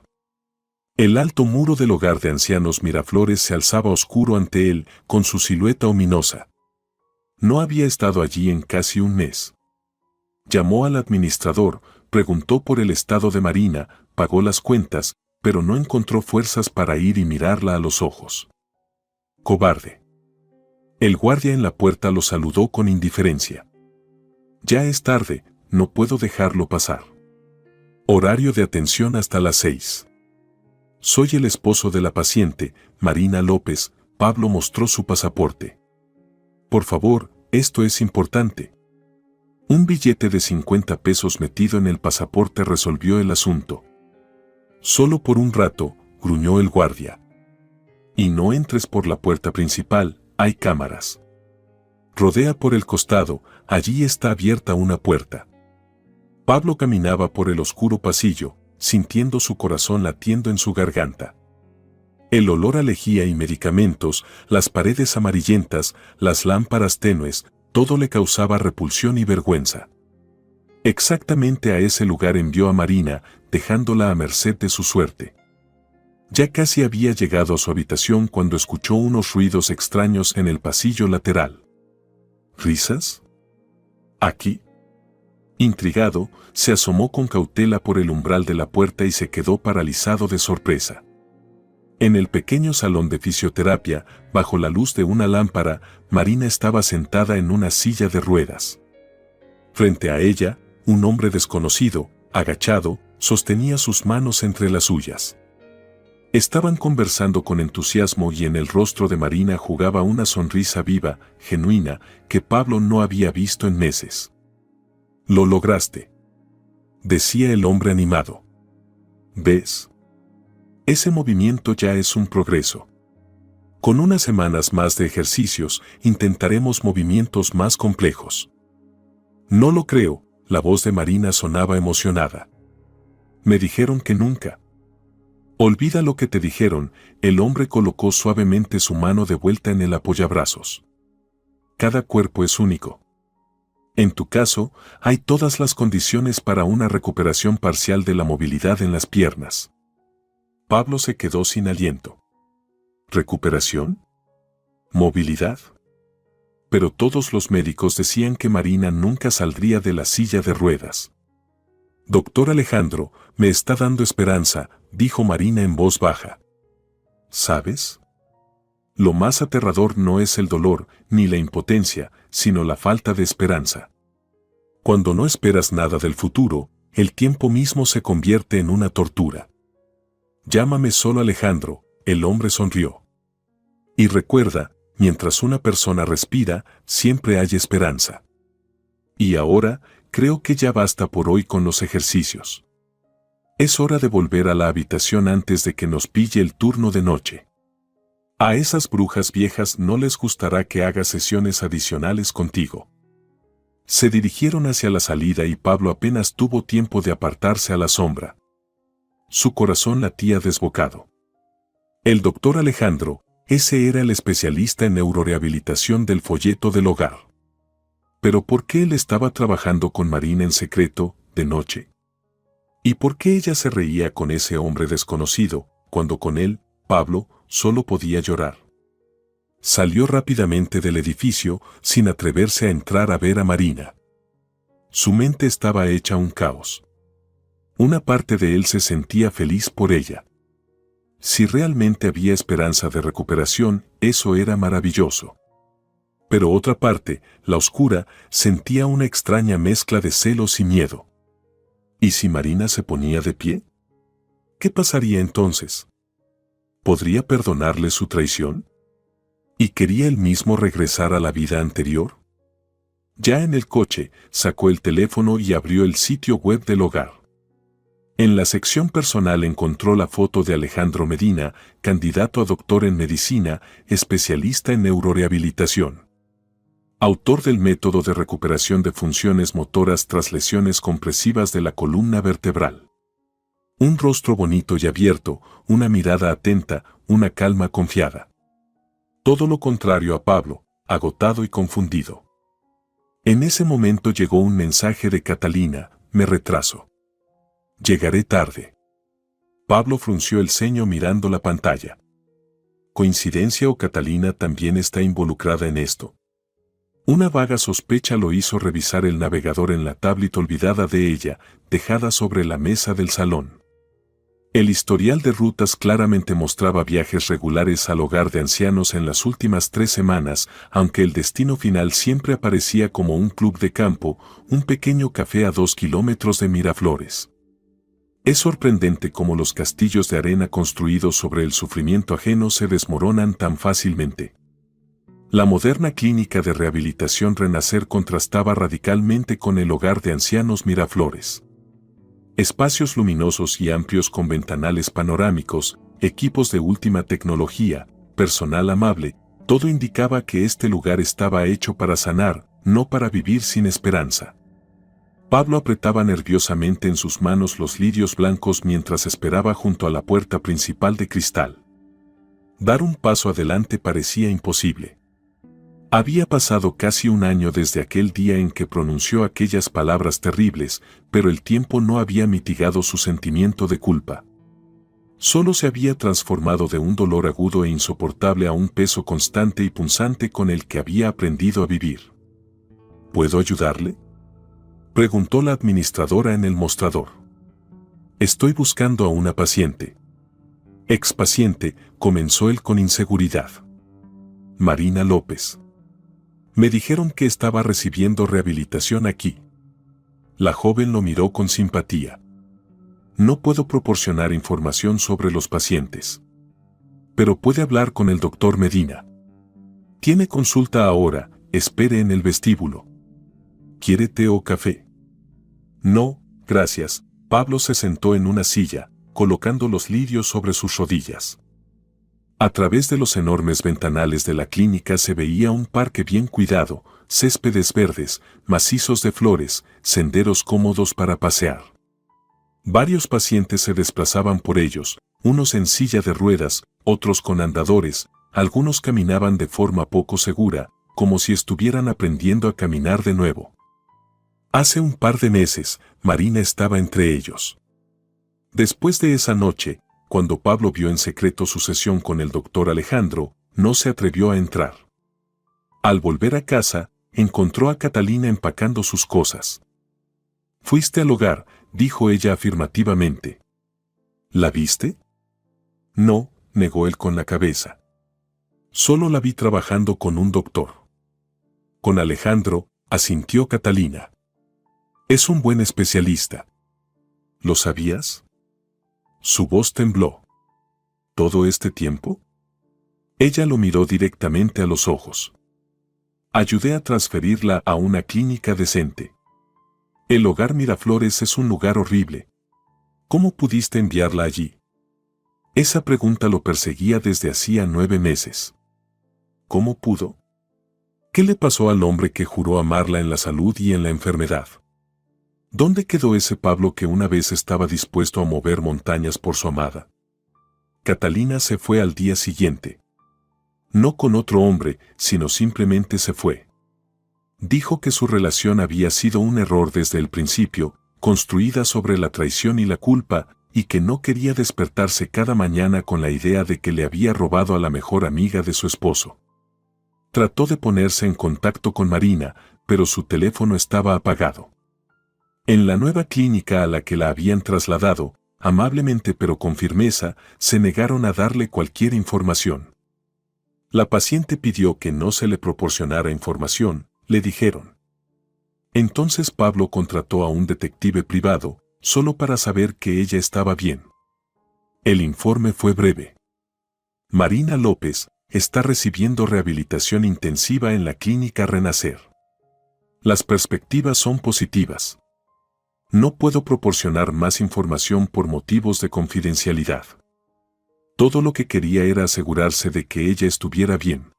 El alto muro del hogar de ancianos Miraflores se alzaba oscuro ante él, con su silueta ominosa. No había estado allí en casi un mes. Llamó al administrador, preguntó por el estado de Marina, pagó las cuentas, pero no encontró fuerzas para ir y mirarla a los ojos. Cobarde. El guardia en la puerta lo saludó con indiferencia. Ya es tarde, no puedo dejarlo pasar. Horario de atención hasta las 6. Soy el esposo de la paciente, Marina López. Pablo mostró su pasaporte. Por favor, esto es importante. Un billete de 50 pesos metido en el pasaporte resolvió el asunto. Solo por un rato, gruñó el guardia. Y no entres por la puerta principal, hay cámaras. Rodea por el costado, allí está abierta una puerta. Pablo caminaba por el oscuro pasillo, sintiendo su corazón latiendo en su garganta. El olor a lejía y medicamentos, las paredes amarillentas, las lámparas tenues, Todo le causaba repulsión y vergüenza. Exactamente a ese lugar envió a Marina, dejándola a merced de su suerte. Ya casi había llegado a su habitación cuando escuchó unos ruidos extraños en el pasillo lateral. ¿Risas? ¿Aquí? Intrigado, se asomó con cautela por el umbral de la puerta y se quedó paralizado de sorpresa. En el pequeño salón de fisioterapia, bajo la luz de una lámpara, Marina estaba sentada en una silla de ruedas. Frente a ella, un hombre desconocido, agachado, sostenía sus manos entre las suyas. Estaban conversando con entusiasmo y en el rostro de Marina jugaba una sonrisa viva, genuina, que Pablo no había visto en meses. «Lo lograste», decía el hombre animado. «¿Ves? Ese movimiento ya es un progreso. Con unas semanas más de ejercicios, intentaremos movimientos más complejos». «No lo creo», la voz de Marina sonaba emocionada. «Me dijeron que nunca». «Olvida lo que te dijeron», el hombre colocó suavemente su mano de vuelta en el apoyabrazos. «Cada cuerpo es único. En tu caso, hay todas las condiciones para una recuperación parcial de la movilidad en las piernas». Pablo se quedó sin aliento. ¿Recuperación? ¿Movilidad? Pero todos los médicos decían que Marina nunca saldría de la silla de ruedas. «Doctor Alejandro, me está dando esperanza», dijo Marina en voz baja. «¿Sabes? Lo más aterrador no es el dolor ni la impotencia, sino la falta de esperanza. Cuando no esperas nada del futuro, el tiempo mismo se convierte en una tortura. Llámame solo Alejandro», el hombre sonrió. «Y recuerda, mientras una persona respira, siempre hay esperanza. Y ahora, creo que ya basta por hoy con los ejercicios. Es hora de volver a la habitación antes de que nos pille el turno de noche. A esas brujas viejas no les gustará que haga sesiones adicionales contigo». Se dirigieron hacia la salida y Pablo apenas tuvo tiempo de apartarse a la sombra. Su corazón latía desbocado. El doctor Alejandro, ese era el especialista en neurorehabilitación del folleto del hogar. Pero ¿por qué él estaba trabajando con Marina en secreto, de noche? ¿Y por qué ella se reía con ese hombre desconocido, cuando con él, Pablo, solo podía llorar? Salió rápidamente del edificio, sin atreverse a entrar a ver a Marina. Su mente estaba hecha un caos. Una parte de él se sentía feliz por ella. Si realmente había esperanza de recuperación, eso era maravilloso. Pero otra parte, la oscura, sentía una extraña mezcla de celos y miedo. ¿Y si Marina se ponía de pie? ¿Qué pasaría entonces? ¿Podría perdonarle su traición? ¿Y quería él mismo regresar a la vida anterior? Ya en el coche, sacó el teléfono y abrió el sitio web del hogar. En la sección personal encontró la foto de Alejandro Medina, candidato a doctor en medicina, especialista en neurorehabilitación. Autor del método de recuperación de funciones motoras tras lesiones compresivas de la columna vertebral. Un rostro bonito y abierto, una mirada atenta, una calma confiada. Todo lo contrario a Pablo, agotado y confundido. En ese momento llegó un mensaje de Catalina: «Me retraso. Llegaré tarde». Pablo frunció el ceño mirando la pantalla. ¿Coincidencia o Catalina también está involucrada en esto? Una vaga sospecha lo hizo revisar el navegador en la tablet olvidada de ella, dejada sobre la mesa del salón. El historial de rutas claramente mostraba viajes regulares al hogar de ancianos en las últimas 3 semanas, aunque el destino final siempre aparecía como un club de campo, un pequeño café a 2 kilómetros de Miraflores. Es sorprendente cómo los castillos de arena construidos sobre el sufrimiento ajeno se desmoronan tan fácilmente. La moderna clínica de rehabilitación Renacer contrastaba radicalmente con el hogar de ancianos Miraflores. Espacios luminosos y amplios con ventanales panorámicos, equipos de última tecnología, personal amable, todo indicaba que este lugar estaba hecho para sanar, no para vivir sin esperanza. Pablo apretaba nerviosamente en sus manos los lirios blancos mientras esperaba junto a la puerta principal de cristal. Dar un paso adelante parecía imposible. Había pasado casi un año desde aquel día en que pronunció aquellas palabras terribles, pero el tiempo no había mitigado su sentimiento de culpa. Solo se había transformado de un dolor agudo e insoportable a un peso constante y punzante con el que había aprendido a vivir. ¿Puedo ayudarle?, preguntó la administradora en el mostrador. Estoy buscando a una paciente. Expaciente, comenzó él con inseguridad. Marina López. Me dijeron que estaba recibiendo rehabilitación aquí. La joven lo miró con simpatía. No puedo proporcionar información sobre los pacientes. Pero puede hablar con el doctor Medina. Tiene consulta ahora, espere en el vestíbulo. ¿Quiere té o café? No, gracias. Pablo se sentó en una silla, colocando los lirios sobre sus rodillas. A través de los enormes ventanales de la clínica se veía un parque bien cuidado, céspedes verdes, macizos de flores, senderos cómodos para pasear. Varios pacientes se desplazaban por ellos, unos en silla de ruedas, otros con andadores, algunos caminaban de forma poco segura, como si estuvieran aprendiendo a caminar de nuevo. Hace un par de meses, Marina estaba entre ellos. Después de esa noche, cuando Pablo vio en secreto su sesión con el doctor Alejandro, no se atrevió a entrar. Al volver a casa, encontró a Catalina empacando sus cosas. «¿Fuiste al hogar?», dijo ella afirmativamente. «¿La viste?». «No», negó él con la cabeza. «Solo la vi trabajando con un doctor». «Con Alejandro», asintió Catalina. «Es un buen especialista». «¿Lo sabías?». Su voz tembló. ¿Todo este tiempo? Ella lo miró directamente a los ojos. Ayudé a transferirla a una clínica decente. El hogar Miraflores es un lugar horrible. ¿Cómo pudiste enviarla allí? Esa pregunta lo perseguía desde hacía 9 meses. ¿Cómo pudo? ¿Qué le pasó al hombre que juró amarla en la salud y en la enfermedad? ¿Dónde quedó ese Pablo que una vez estaba dispuesto a mover montañas por su amada? Catalina se fue al día siguiente. No con otro hombre, sino simplemente se fue. Dijo que su relación había sido un error desde el principio, construida sobre la traición y la culpa, y que no quería despertarse cada mañana con la idea de que le había robado a la mejor amiga de su esposo. Trató de ponerse en contacto con Marina, pero su teléfono estaba apagado. En la nueva clínica a la que la habían trasladado, amablemente pero con firmeza, se negaron a darle cualquier información. La paciente pidió que no se le proporcionara información, le dijeron. Entonces Pablo contrató a un detective privado, solo para saber que ella estaba bien. El informe fue breve. Marina López está recibiendo rehabilitación intensiva en la clínica Renacer. Las perspectivas son positivas. No puedo proporcionar más información por motivos de confidencialidad. Todo lo que quería era asegurarse de que ella estuviera bien.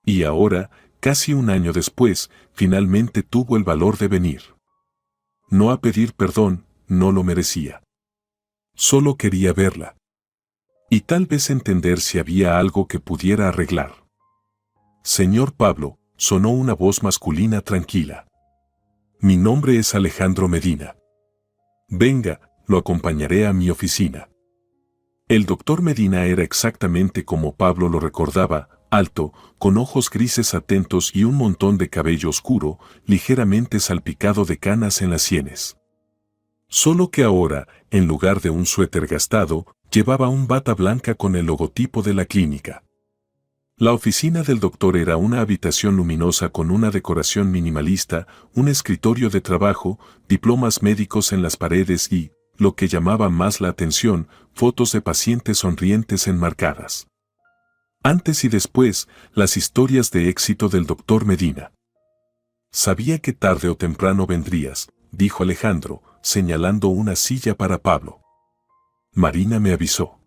Y ahora, casi un año después, finalmente tuvo el valor de venir. No a pedir perdón, no lo merecía. Solo quería verla. Y tal vez entender si había algo que pudiera arreglar. Señor Pablo, sonó una voz masculina tranquila. Mi nombre es Alejandro Medina. Venga, lo acompañaré a mi oficina. El doctor Medina era exactamente como Pablo lo recordaba, alto, con ojos grises atentos y un montón de cabello oscuro, ligeramente salpicado de canas en las sienes. Solo que ahora, en lugar de un suéter gastado, llevaba un bata blanca con el logotipo de la clínica. La oficina del doctor era una habitación luminosa con una decoración minimalista, un escritorio de trabajo, diplomas médicos en las paredes y, lo que llamaba más la atención, fotos de pacientes sonrientes enmarcadas. Antes y después, las historias de éxito del doctor Medina. Sabía que tarde o temprano vendrías, dijo Alejandro, señalando una silla para Pablo. Marina me avisó.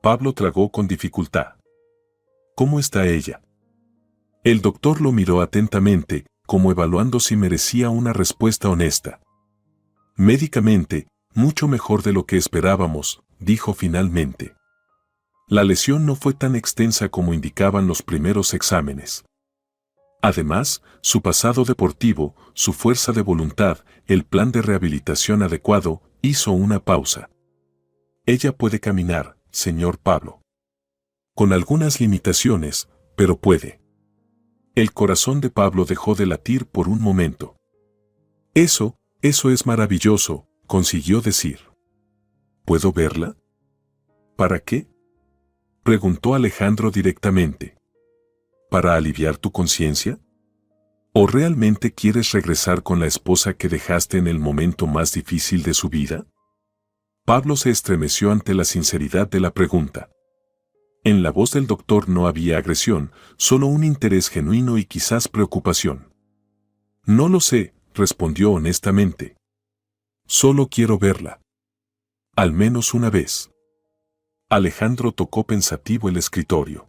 Pablo tragó con dificultad. ¿Cómo está ella? El doctor lo miró atentamente, como evaluando si merecía una respuesta honesta. Médicamente, mucho mejor de lo que esperábamos, dijo finalmente. La lesión no fue tan extensa como indicaban los primeros exámenes. Además, su pasado deportivo, su fuerza de voluntad, el plan de rehabilitación adecuado, hizo una pausa. Ella puede caminar, señor Pablo. Con algunas limitaciones, pero puede. El corazón de Pablo dejó de latir por un momento. Eso es maravilloso, consiguió decir. ¿Puedo verla? ¿Para qué? Preguntó Alejandro directamente. ¿Para aliviar tu conciencia? ¿O realmente quieres regresar con la esposa que dejaste en el momento más difícil de su vida? Pablo se estremeció ante la sinceridad de la pregunta. En la voz del doctor no había agresión, solo un interés genuino y quizás preocupación. No lo sé, respondió honestamente. Solo quiero verla. Al menos una vez. Alejandro tocó pensativo el escritorio.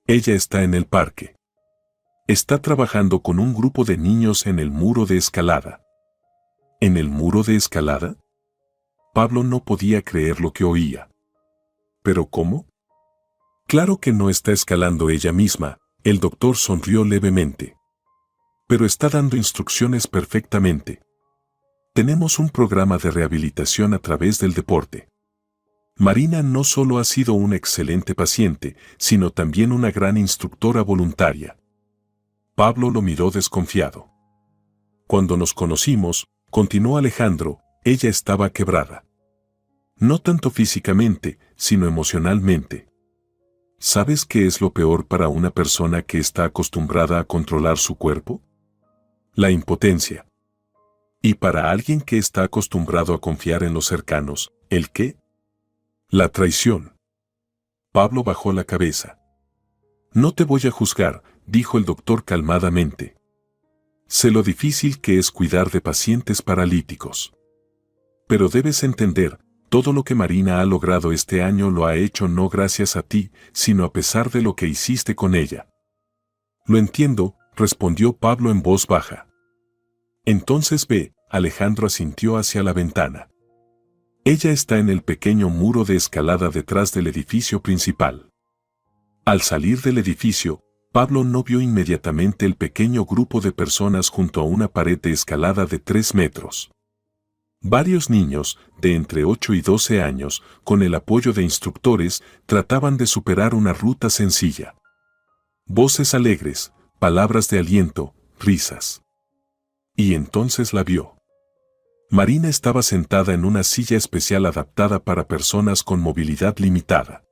Ella está en el parque. Está trabajando con un grupo de niños en el muro de escalada. ¿En el muro de escalada? Pablo no podía creer lo que oía. ¿Pero cómo? Claro que no está escalando ella misma, el doctor sonrió levemente. Pero está dando instrucciones perfectamente. Tenemos un programa de rehabilitación a través del deporte. Marina no solo ha sido una excelente paciente, sino también una gran instructora voluntaria. Pablo lo miró desconfiado. Cuando nos conocimos, continuó Alejandro, ella estaba quebrada. No tanto físicamente, sino emocionalmente. ¿Sabes qué es lo peor para una persona que está acostumbrada a controlar su cuerpo? La impotencia. Y para alguien que está acostumbrado a confiar en los cercanos, ¿el qué? La traición. Pablo bajó la cabeza. No te voy a juzgar, dijo el doctor calmadamente. Sé lo difícil que es cuidar de pacientes paralíticos. Pero debes entender, todo lo que Marina ha logrado este año lo ha hecho no gracias a ti, sino a pesar de lo que hiciste con ella. Lo entiendo, respondió Pablo en voz baja. Entonces ve, Alejandro asintió hacia la ventana. Ella está en el pequeño muro de escalada detrás del edificio principal. Al salir del edificio, Pablo no vio inmediatamente el pequeño grupo de personas junto a una pared de escalada de 3 metros. Varios niños, de entre 8 y 12 años, con el apoyo de instructores, trataban de superar una ruta sencilla. Voces alegres, palabras de aliento, risas. Y entonces la vio. Marina estaba sentada en una silla especial adaptada para personas con movilidad limitada.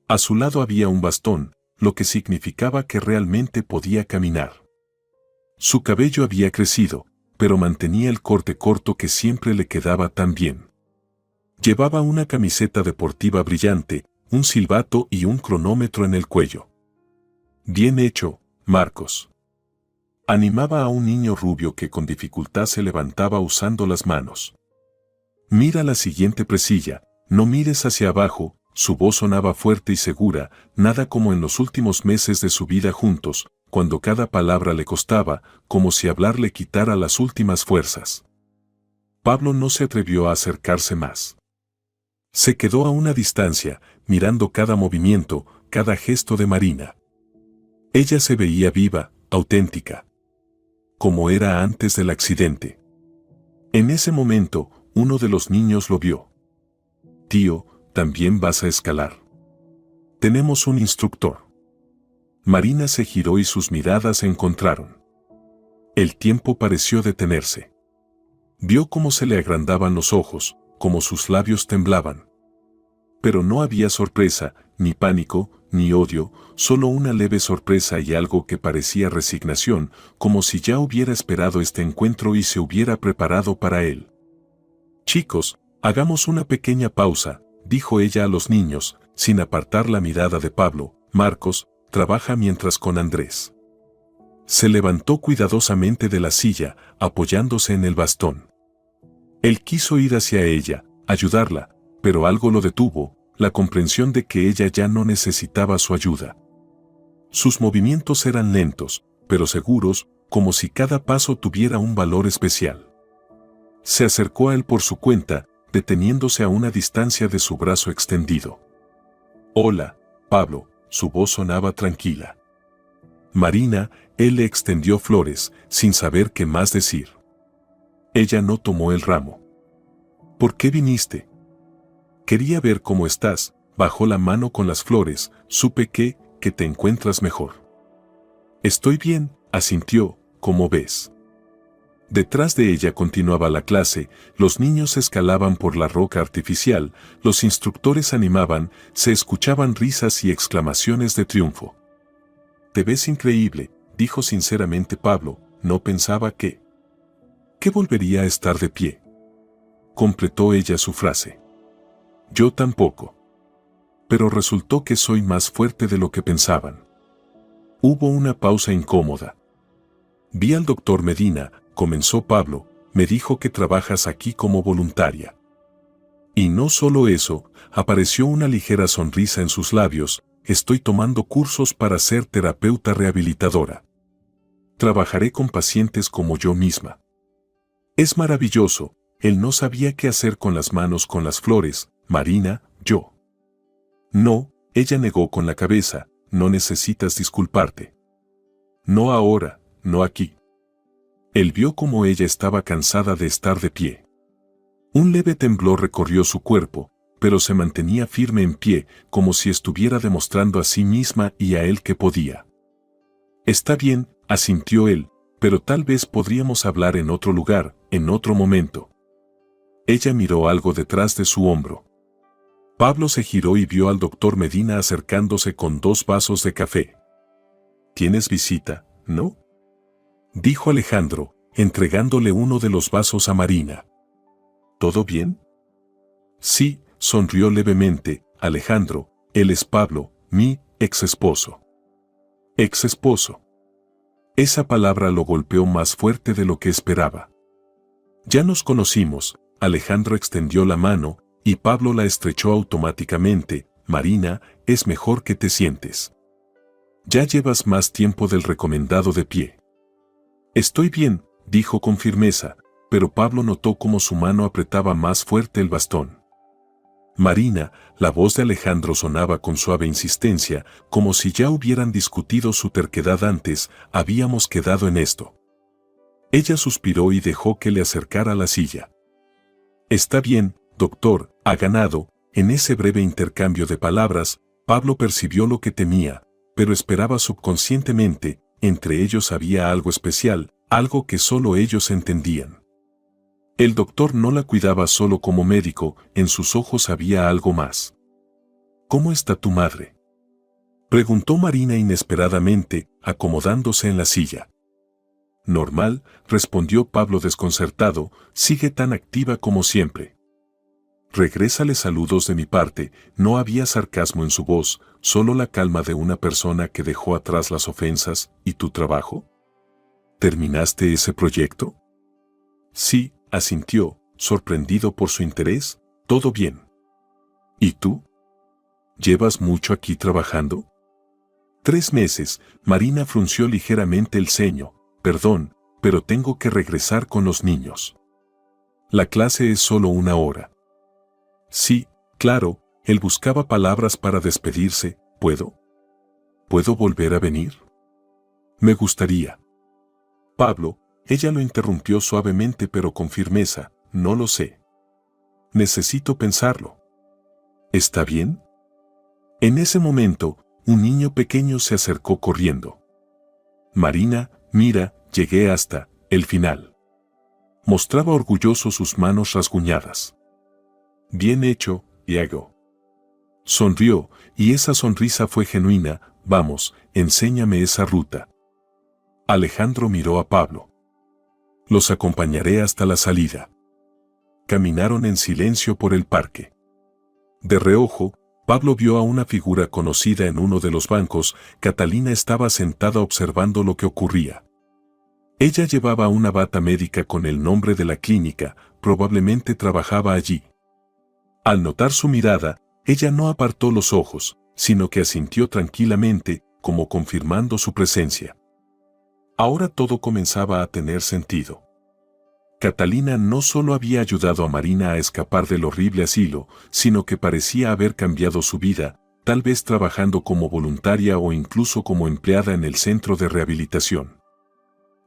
A su lado había un bastón, lo que significaba que realmente podía caminar. Su cabello había crecido, pero mantenía el corte corto que siempre le quedaba tan bien. Llevaba una camiseta deportiva brillante, un silbato y un cronómetro en el cuello. Bien hecho, Marcos. Animaba a un niño rubio que con dificultad se levantaba usando las manos. Mira la siguiente presilla, no mires hacia abajo, su voz sonaba fuerte y segura, nada como en los últimos meses de su vida juntos, cuando cada palabra le costaba, como si hablar le quitara las últimas fuerzas. Pablo no se atrevió a acercarse más. Se quedó a una distancia, mirando cada movimiento, cada gesto de Marina. Ella se veía viva, auténtica. Como era antes del accidente. En ese momento, uno de los niños lo vio. Tío, ¿también vas a escalar? Tenemos un instructor. Marina se giró y sus miradas se encontraron. El tiempo pareció detenerse. Vio cómo se le agrandaban los ojos, cómo sus labios temblaban. Pero no había sorpresa, ni pánico, ni odio, solo una leve sorpresa y algo que parecía resignación, como si ya hubiera esperado este encuentro y se hubiera preparado para él. Chicos, hagamos una pequeña pausa, dijo ella a los niños, sin apartar la mirada de Pablo. Marcos, trabaja mientras con Andrés. Se levantó cuidadosamente de la silla, apoyándose en el bastón. Él quiso ir hacia ella, ayudarla, pero algo lo detuvo, la comprensión de que ella ya no necesitaba su ayuda. Sus movimientos eran lentos, pero seguros, como si cada paso tuviera un valor especial. Se acercó a él por su cuenta, deteniéndose a una distancia de su brazo extendido. Hola, Pablo, su voz sonaba tranquila. Marina, él le extendió flores, sin saber qué más decir. Ella no tomó el ramo. ¿Por qué viniste? Quería ver cómo estás. Bajó la mano con las flores. Supe que te encuentras mejor. Estoy bien, asintió, como ves. Detrás de ella continuaba la clase, los niños escalaban por la roca artificial, los instructores animaban, se escuchaban risas y exclamaciones de triunfo. Te ves increíble, dijo sinceramente Pablo, no pensaba que volvería a estar de pie. Completó ella su frase. Yo tampoco. Pero resultó que soy más fuerte de lo que pensaban. Hubo una pausa incómoda. Vi al doctor Medina, comenzó Pablo, me dijo que trabajas aquí como voluntaria. Y no solo eso, apareció una ligera sonrisa en sus labios, estoy tomando cursos para ser terapeuta rehabilitadora. Trabajaré con pacientes como yo misma. Es maravilloso, él no sabía qué hacer con las manos con las flores, Marina, yo. No, ella negó con la cabeza, no necesitas disculparte. No ahora, no aquí. Él vio cómo ella estaba cansada de estar de pie. Un leve temblor recorrió su cuerpo, pero se mantenía firme en pie, como si estuviera demostrando a sí misma y a él que podía. Está bien, asintió él, pero tal vez podríamos hablar en otro lugar, en otro momento. Ella miró algo detrás de su hombro. Pablo se giró y vio al doctor Medina acercándose con 2 vasos de café. ¿Tienes visita, no? Dijo Alejandro, entregándole uno de los vasos a Marina. ¿Todo bien? Sí, sonrió levemente, Alejandro, él es Pablo, mi ex-esposo. Ex-esposo. Esa palabra lo golpeó más fuerte de lo que esperaba. Ya nos conocimos, Alejandro extendió la mano, y Pablo la estrechó automáticamente. Marina, es mejor que te sientes. Ya llevas más tiempo del recomendado de pie. Estoy bien, dijo con firmeza, pero Pablo notó cómo su mano apretaba más fuerte el bastón. Marina, la voz de Alejandro sonaba con suave insistencia, como si ya hubieran discutido su terquedad antes, habíamos quedado en esto. Ella suspiró y dejó que le acercara la silla. Está bien, doctor, ha ganado. En ese breve intercambio de palabras, Pablo percibió lo que temía, pero esperaba subconscientemente, entre ellos había algo especial, algo que solo ellos entendían. El doctor no la cuidaba solo como médico, en sus ojos había algo más. ¿Cómo está tu madre?, preguntó Marina inesperadamente, acomodándose en la silla. Normal, respondió Pablo desconcertado, sigue tan activa como siempre. Regrésale saludos de mi parte, no había sarcasmo en su voz, solo la calma de una persona que dejó atrás las ofensas. ¿Y tu trabajo? ¿Terminaste ese proyecto? Sí, asintió, sorprendido por su interés, todo bien. ¿Y tú? ¿Llevas mucho aquí trabajando? 3 meses, Marina frunció ligeramente el ceño, perdón, pero tengo que regresar con los niños. La clase es solo 1 hora. Sí, claro, él buscaba palabras para despedirse. ¿Puedo? ¿Puedo volver a venir? Me gustaría. Pablo, ella lo interrumpió suavemente pero con firmeza, no lo sé. Necesito pensarlo. ¿Está bien? En ese momento, un niño pequeño se acercó corriendo. Marina, mira, llegué hasta el final. Mostraba orgulloso sus manos rasguñadas. Bien hecho, Diego. Sonrió, y esa sonrisa fue genuina. Vamos, enséñame esa ruta. Alejandro miró a Pablo. Los acompañaré hasta la salida. Caminaron en silencio por el parque. De reojo, Pablo vio a una figura conocida en uno de los bancos. Catalina estaba sentada observando lo que ocurría. Ella llevaba una bata médica con el nombre de la clínica, probablemente trabajaba allí. Al notar su mirada, ella no apartó los ojos, sino que asintió tranquilamente, como confirmando su presencia. Ahora todo comenzaba a tener sentido. Catalina no solo había ayudado a Marina a escapar del horrible asilo, sino que parecía haber cambiado su vida, tal vez trabajando como voluntaria o incluso como empleada en el centro de rehabilitación.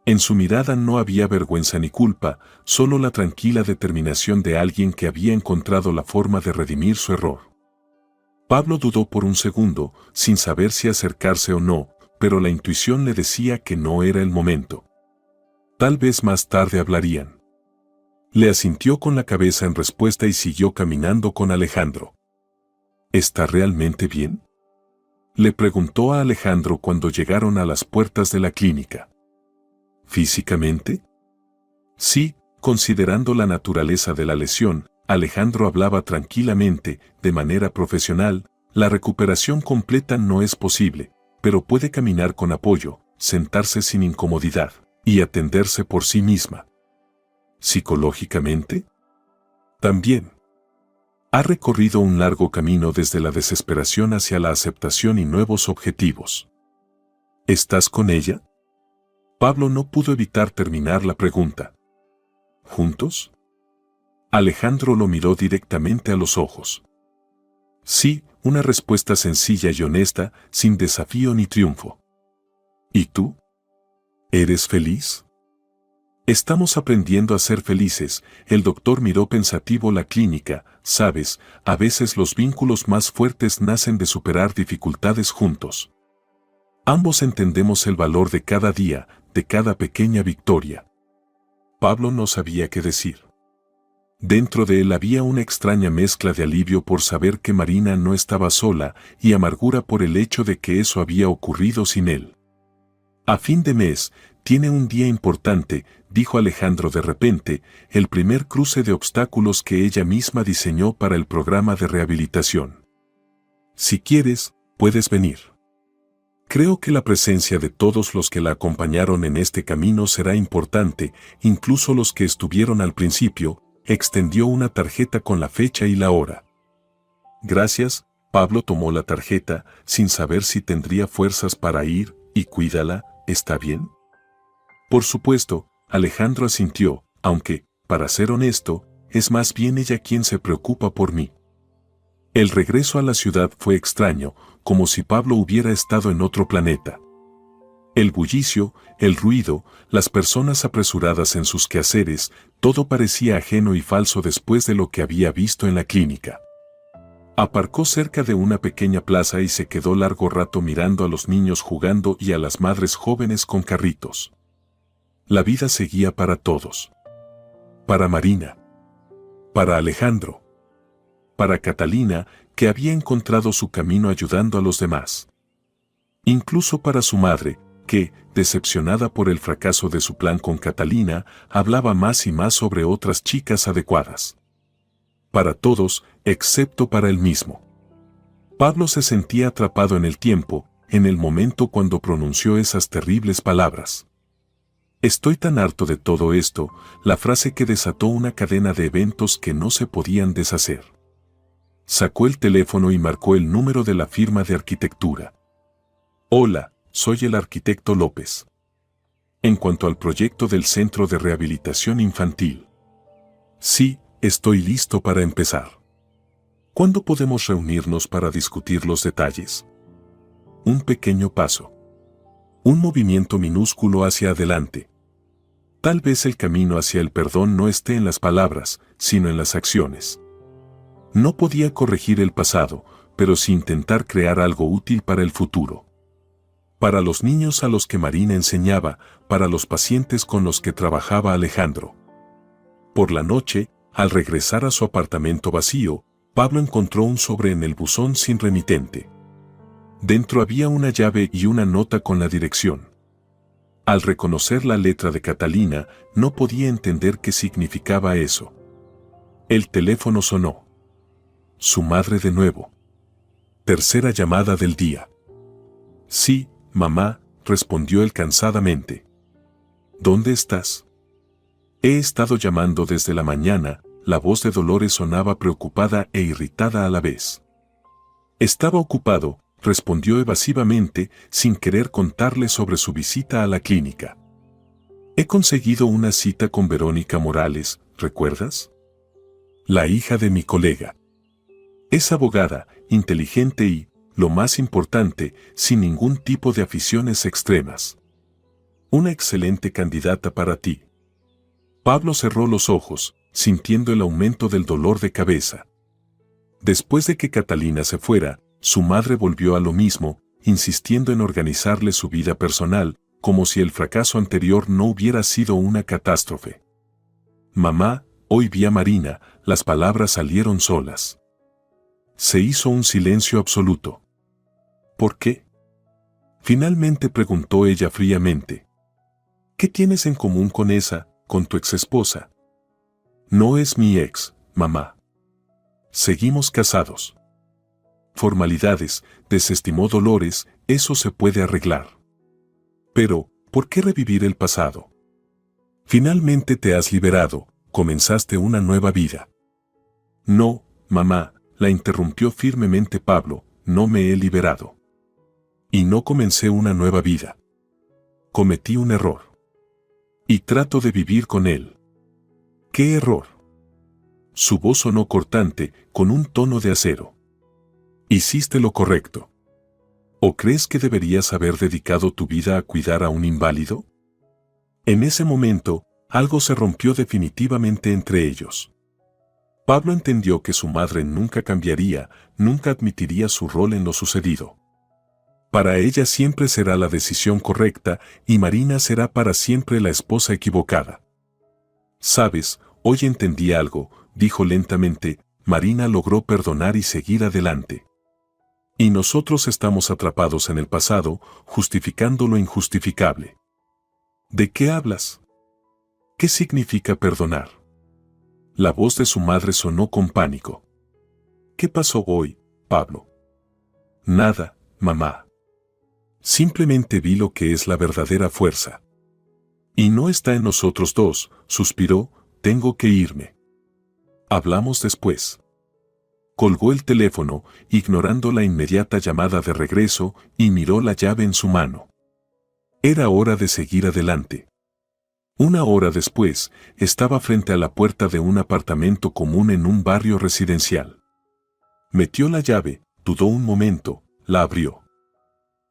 En su mirada no había vergüenza ni culpa, solo la tranquila determinación de alguien que había encontrado la forma de redimir su error. Pablo dudó por un segundo, sin saber si acercarse o no, pero la intuición le decía que no era el momento. Tal vez más tarde hablarían. Le asintió con la cabeza en respuesta y siguió caminando con Alejandro. ¿Está realmente bien?, le preguntó a Alejandro cuando llegaron a las puertas de la clínica. ¿Físicamente? Sí, considerando la naturaleza de la lesión, Alejandro hablaba tranquilamente, de manera profesional. La recuperación completa no es posible, pero puede caminar con apoyo, sentarse sin incomodidad y atenderse por sí misma. ¿Psicológicamente? También. Ha recorrido un largo camino desde la desesperación hacia la aceptación y nuevos objetivos. ¿Estás con ella? Pablo no pudo evitar terminar la pregunta. ¿Juntos? Alejandro lo miró directamente a los ojos. Sí, una respuesta sencilla y honesta, sin desafío ni triunfo. ¿Y tú? ¿Eres feliz? Estamos aprendiendo a ser felices. El doctor miró pensativo la clínica. Sabes, a veces los vínculos más fuertes nacen de superar dificultades juntos. Ambos entendemos el valor de cada día, de cada pequeña victoria. Pablo no sabía qué decir. Dentro de él había una extraña mezcla de alivio por saber que Marina no estaba sola y amargura por el hecho de que eso había ocurrido sin él. A fin de mes, tiene un día importante, dijo Alejandro de repente, el primer cruce de obstáculos que ella misma diseñó para el programa de rehabilitación. Si quieres, puedes venir. Creo que la presencia de todos los que la acompañaron en este camino será importante, incluso los que estuvieron al principio. Extendió una tarjeta con la fecha y la hora. Gracias, Pablo tomó la tarjeta, sin saber si tendría fuerzas para ir, y cuídala, ¿está bien? Por supuesto, Alejandro asintió, aunque, para ser honesto, es más bien ella quien se preocupa por mí. El regreso a la ciudad fue extraño, como si Pablo hubiera estado en otro planeta. El bullicio, el ruido, las personas apresuradas en sus quehaceres, todo parecía ajeno y falso después de lo que había visto en la clínica. Aparcó cerca de una pequeña plaza y se quedó largo rato mirando a los niños jugando y a las madres jóvenes con carritos. La vida seguía para todos. Para Marina. Para Alejandro. Para Catalina, que había encontrado su camino ayudando a los demás. Incluso para su madre, que, decepcionada por el fracaso de su plan con Catalina, hablaba más y más sobre otras chicas adecuadas. Para todos, excepto para él mismo. Pablo se sentía atrapado en el tiempo, en el momento cuando pronunció esas terribles palabras. Estoy tan harto de todo esto, la frase que desató una cadena de eventos que no se podían deshacer. Sacó el teléfono y marcó el número de la firma de arquitectura. Hola, soy el arquitecto López. En cuanto al proyecto del Centro de Rehabilitación Infantil. Sí, estoy listo para empezar. ¿Cuándo podemos reunirnos para discutir los detalles? Un pequeño paso. Un movimiento minúsculo hacia adelante. Tal vez el camino hacia el perdón no esté en las palabras, sino en las acciones. No podía corregir el pasado, pero sí intentar crear algo útil para el futuro. Para los niños a los que Marina enseñaba, para los pacientes con los que trabajaba Alejandro. Por la noche, al regresar a su apartamento vacío, Pablo encontró un sobre en el buzón sin remitente. Dentro había una llave y una nota con la dirección. Al reconocer la letra de Catalina, no podía entender qué significaba eso. El teléfono sonó. Su madre de nuevo. Tercera llamada del día. Sí, mamá, respondió él cansadamente. ¿Dónde estás? He estado llamando desde la mañana. La voz de Dolores sonaba preocupada e irritada a la vez. Estaba ocupado, respondió evasivamente, sin querer contarle sobre su visita a la clínica. He conseguido una cita con Verónica Morales, ¿recuerdas? La hija de mi colega. Es abogada, inteligente y, lo más importante, sin ningún tipo de aficiones extremas. Una excelente candidata para ti. Pablo cerró los ojos, sintiendo el aumento del dolor de cabeza. Después de que Catalina se fuera, su madre volvió a lo mismo, insistiendo en organizarle su vida personal, como si el fracaso anterior no hubiera sido una catástrofe. Mamá, hoy vi a Marina, las palabras salieron solas. Se hizo un silencio absoluto. ¿Por qué? Finalmente preguntó ella fríamente. ¿Qué tienes en común con tu exesposa? No es mi ex, mamá. Seguimos casados. Formalidades, desestimó Dolores, eso se puede arreglar. Pero, ¿por qué revivir el pasado? Finalmente te has liberado, comenzaste una nueva vida. No, mamá, la interrumpió firmemente Pablo, no me he liberado. Y no comencé una nueva vida. Cometí un error. Y trato de vivir con él. ¿Qué error? Su voz sonó cortante, con un tono de acero. Hiciste lo correcto. ¿O crees que deberías haber dedicado tu vida a cuidar a un inválido? En ese momento, algo se rompió definitivamente entre ellos. Pablo entendió que su madre nunca cambiaría, nunca admitiría su rol en lo sucedido. Para ella siempre será la decisión correcta y Marina será para siempre la esposa equivocada. Sabes, hoy entendí algo, dijo lentamente, Marina logró perdonar y seguir adelante. Y nosotros estamos atrapados en el pasado, justificando lo injustificable. ¿De qué hablas? ¿Qué significa perdonar? La voz de su madre sonó con pánico. ¿Qué pasó hoy, Pablo? Nada, mamá. Simplemente vi lo que es la verdadera fuerza. Y no está en nosotros dos, suspiró, tengo que irme. Hablamos después. Colgó el teléfono, ignorando la inmediata llamada de regreso, y miró la llave en su mano. Era hora de seguir adelante. Una hora después, estaba frente a la puerta de un apartamento común en un barrio residencial. Metió la llave, dudó un momento, la abrió.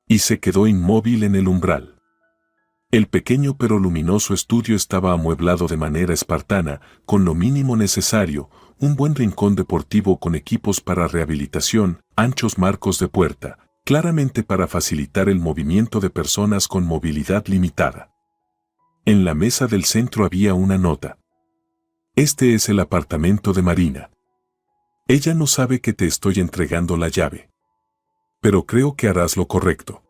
Y se quedó inmóvil en el umbral. El pequeño pero luminoso estudio estaba amueblado de manera espartana, con lo mínimo necesario, un buen rincón deportivo con equipos para rehabilitación, anchos marcos de puerta, claramente para facilitar el movimiento de personas con movilidad limitada. En la mesa del centro había una nota. Este es el apartamento de Marina. Ella no sabe que te estoy entregando la llave. Pero creo que harás lo correcto.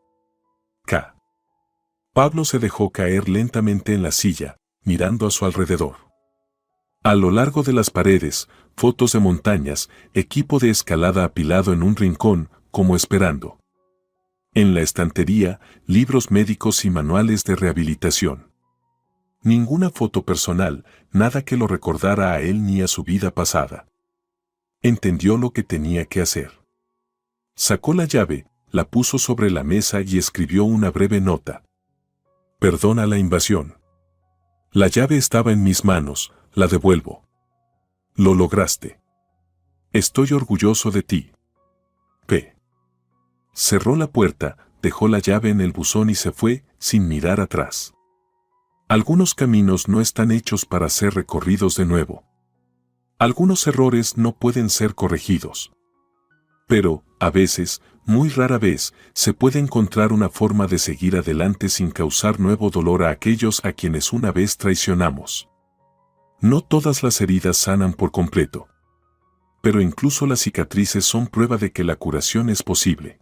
K. Pablo se dejó caer lentamente en la silla, mirando a su alrededor. A lo largo de las paredes, fotos de montañas, equipo de escalada apilado en un rincón, como esperando. En la estantería, libros médicos y manuales de rehabilitación. Ninguna foto personal, nada que lo recordara a él ni a su vida pasada. Entendió lo que tenía que hacer. Sacó la llave, la puso sobre la mesa y escribió una breve nota. Perdona la invasión. La llave estaba en mis manos, la devuelvo. Lo lograste. Estoy orgulloso de ti. P. Cerró la puerta, dejó la llave en el buzón y se fue, sin mirar atrás. Algunos caminos no están hechos para ser recorridos de nuevo. Algunos errores no pueden ser corregidos. Pero, a veces, muy rara vez, se puede encontrar una forma de seguir adelante sin causar nuevo dolor a aquellos a quienes una vez traicionamos. No todas las heridas sanan por completo. Pero incluso las cicatrices son prueba de que la curación es posible.